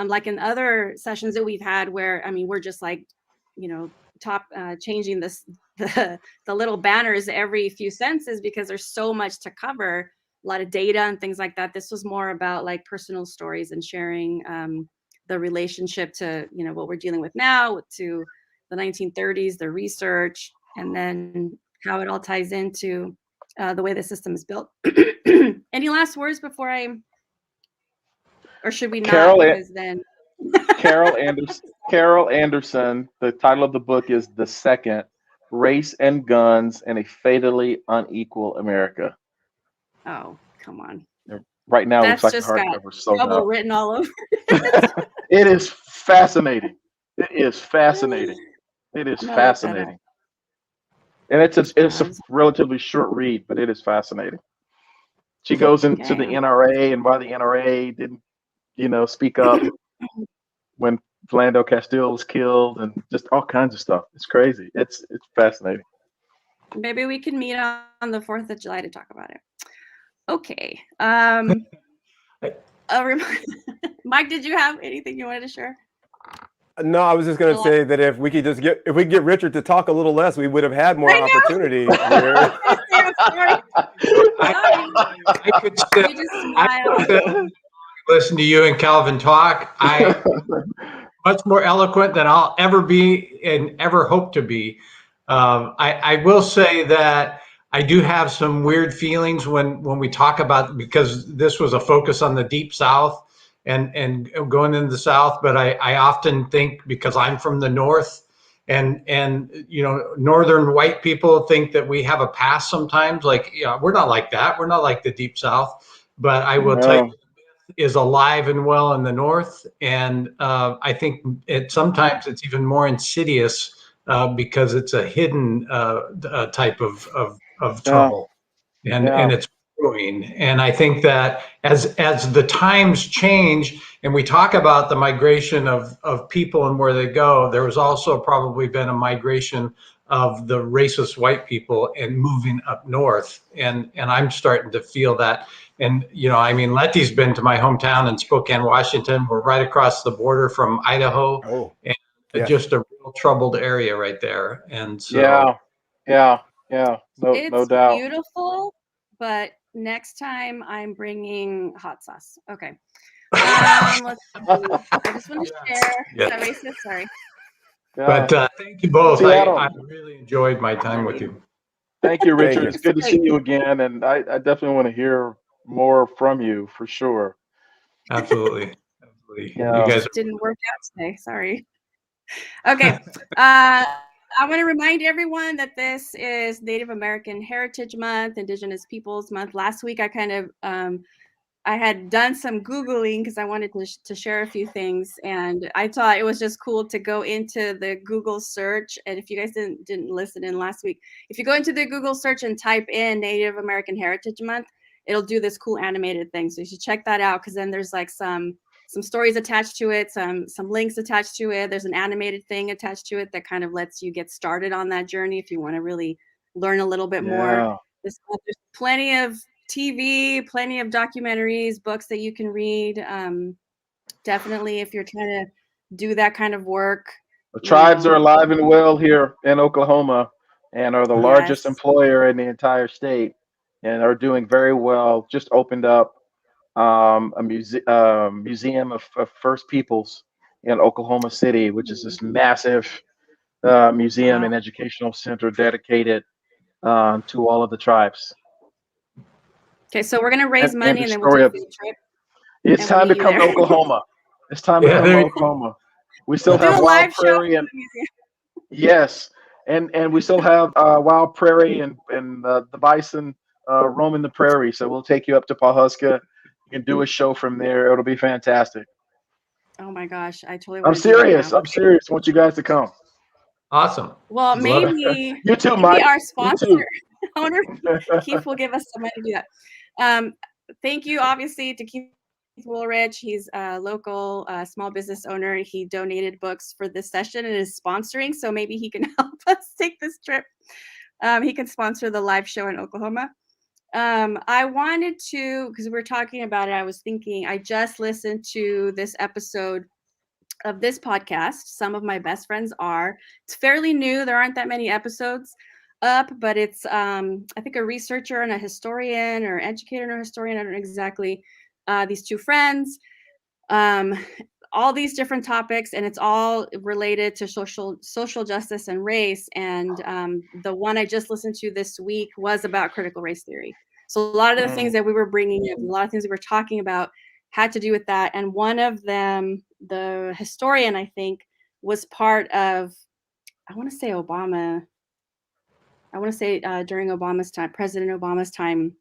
S1: like in other sessions that we've had where, we're just like, changing the little banners every few sentences because there's so much to cover, a lot of data and things like that. This was more about like personal stories and sharing the relationship to, what we're dealing with now to the 1930s, the research, and then how it all ties into the way the system is built. Any last words before or should we not? Because then
S4: Carol Anderson. The title of the book is The Second: Race and Guns in a Fatally Unequal America.
S1: Oh, come on.
S4: Right now,
S1: That's
S4: it looks like the hardcover sold out.
S1: Written all over.
S4: It is fascinating. It is fascinating. It is fascinating. And it's a relatively short read, but it is fascinating. She goes into the
S1: Okay.
S4: NRA and why the NRA didn't, speak up when Philando Castile was killed, and just all kinds of stuff. It's crazy. It's fascinating.
S1: Maybe we can meet on the 4th of July to talk about it. Okay. Mike, did you have anything you wanted to share?
S3: No, I was just going to say that if we could get Richard to talk a little less, we would have had more opportunity here.
S2: I could still listen to you and Calvin talk. I'm much more eloquent than I'll ever be and ever hope to be. I will say that I do have some weird feelings when we talk about, because this was a focus on the Deep South and going into the South, but I often think, because I'm from the North, and Northern white people think that we have a past sometimes. Like, we're not like that. We're not like the Deep South. But I will tell you, is alive and well in the North, and I think sometimes it's even more insidious because it's a hidden type of trouble, and it's growing. And I think that as the times change, and we talk about the migration of people and where they go, there was also probably been a migration of the racist white people and moving up north, and I'm starting to feel that. And Letty's been to my hometown in Spokane, Washington. We're right across the border from Idaho, and just a real troubled area right there. And so
S4: no
S1: It's
S4: doubt.
S1: beautiful, but next time I'm bringing hot sauce. Okay. Let's see. I just want to share. Is that racist? Sorry.
S2: But thank you both. I really enjoyed my time with you.
S4: Thank you, Richard. It's good to see you again, and I definitely want to hear more from you for sure.
S2: Absolutely.
S1: Yeah. You guys didn't work out today. Sorry. Okay. I want to remind everyone that this is Native American Heritage Month, Indigenous Peoples Month. Last week, I kind of I had done some Googling because I wanted to share a few things, and I thought it was just cool to go into the Google search. And if you guys didn't listen in last week, if you go into the Google search and type in Native American Heritage Month, it'll do this cool animated thing. So you should check that out, because then there's like some stories attached to it, some links attached to it. There's an animated thing attached to it that kind of lets you get started on that journey if you want to really learn a little bit more. There's plenty of TV, plenty of documentaries, books that you can read. Definitely, if you're trying to do that kind of work.
S4: The tribes are alive and well here in Oklahoma, and are the largest employer in the entire state, and are doing very well. Just opened up a museum of First Peoples in Oklahoma City, which is this massive museum and educational center dedicated to all of the tribes.
S1: Okay, so we're gonna raise money and then we'll do a field trip.
S4: It's time to come to Oklahoma. It's time to come to Oklahoma. We still have Wild Prairie and yes, and we still have Wild Prairie and the bison roaming the prairie. So we'll take you up to Pawhuska. You can do a show from there. It'll be fantastic.
S1: Oh my gosh, I totally.
S4: I'm serious. I'm serious. I want you guys to come.
S2: Awesome.
S1: Well, maybe
S4: you too, Mike.
S1: Our sponsor. I wonder if Keith will give us some money to do that. Thank you, obviously, to Keith Woolrich. He's a local small business owner. He donated books for this session and is sponsoring, so maybe he can help us take this trip. He can sponsor the live show in Oklahoma. I wanted to, because we're talking about it, I was thinking, I just listened to this episode of this podcast. Some of my best friends are. It's fairly new. There aren't that many episodes up, but it's I think a researcher and a historian, or educator and a historian, I don't know exactly, these two friends, all these different topics, and it's all related to social justice and race. And the one I just listened to this week was about critical race theory. So a lot of the things that we were bringing up, a lot of things we were talking about had to do with that. And one of them, the historian, I think, was part of, I want to say Obama. I want to say during Obama's time, President Obama's time,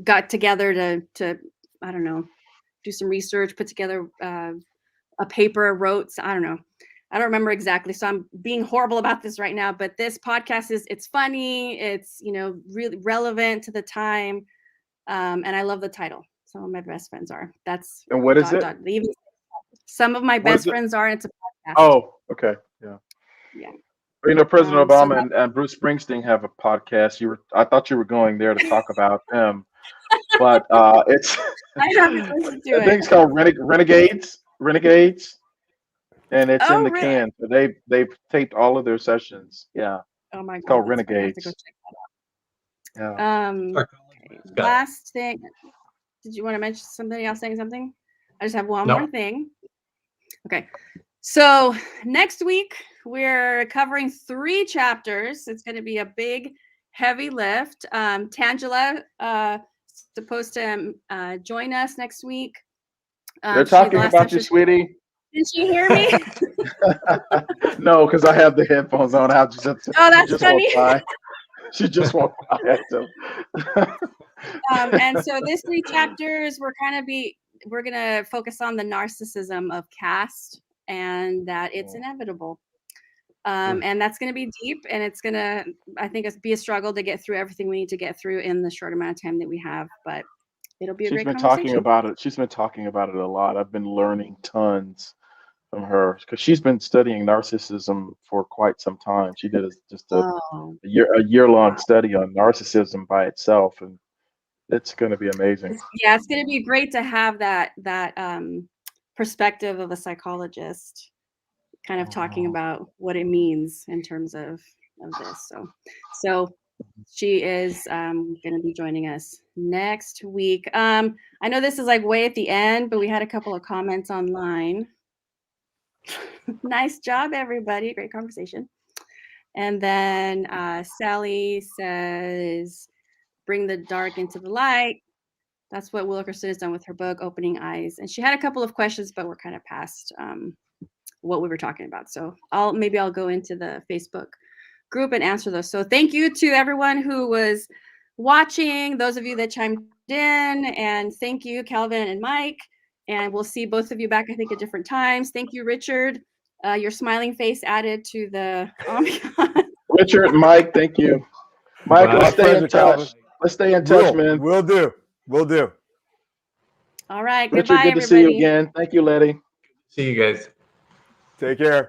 S1: got together to I don't know, do some research, put together a paper, wrote, I don't know. I don't remember exactly. So I'm being horrible about this right now, but this podcast it's funny. It's, really relevant to the time. And I love the title. Some of my best friends are. That's
S4: And what is it?
S1: Even some of my
S4: What is
S1: best
S4: it?
S1: friends are. It's a podcast.
S4: Oh, okay. Yeah.
S1: Yeah.
S4: You know, President
S1: So
S4: Obama and Bruce Springsteen have a podcast. I thought you were going there to talk about them, but it's
S1: I haven't listened to
S4: I think it's
S1: it.
S4: called Renegades, and it's in
S1: Oh,
S4: the
S1: really?
S4: can. So they've taped all of their sessions. Yeah,
S1: Oh my
S4: it's
S1: God.
S4: called
S1: That's funny. I have to go
S4: Renegades.
S1: check
S4: Yeah.
S1: that out.
S2: Our
S1: Okay,
S2: college mascot.
S1: last thing. Did you want to mention somebody else saying something? I just have one
S2: No.
S1: more thing. Okay. So next week we're covering 3 chapters. It's going to be a big, heavy lift. Tangela supposed to join us next week.
S4: They're talking about you, sweetie.
S1: Did she hear me?
S4: No, because I have the headphones on. I just
S1: Oh, that's
S4: just
S1: funny.
S4: walked by. She just walked by. So.
S1: And so these 3 chapters we're going to focus on the narcissism of caste and that it's inevitable. And that's going to be deep, and it's going to, I think, be a struggle to get through everything we need to get through in the short amount of time that we have, but it'll be a great conversation.
S4: Talking about it. She's been talking about it a lot. I've been learning tons from her because she's been studying narcissism for quite some time. She did a year-long study on narcissism by itself, and it's going to be amazing.
S1: Yeah, it's going to be great to have that perspective of a psychologist kind of talking about what it means in terms of this. So she is going to be joining us next week. I know this is like way at the end, but we had a couple of comments online. Nice job, everybody. Great conversation. And then Sally says, bring the dark into the light. That's what Wilkerson has done with her book, Opening Eyes. And she had a couple of questions, but we're kind of past what we were talking about. So maybe I'll go into the Facebook group and answer those. So thank you to everyone who was watching, those of you that chimed in, and thank you, Calvin and Mike. And we'll see both of you back, I think, at different times. Thank you, Richard. Your smiling face added to the ambiance.
S4: Richard, Mike, thank you. Mike, let's stay in touch.
S3: Calvin.
S4: Let's stay in touch, man.
S3: We'll do.
S1: All right.
S4: Richard,
S1: Goodbye,
S4: good to see
S1: everybody.
S4: you again. Thank you, Letty.
S2: See you guys.
S3: Take care.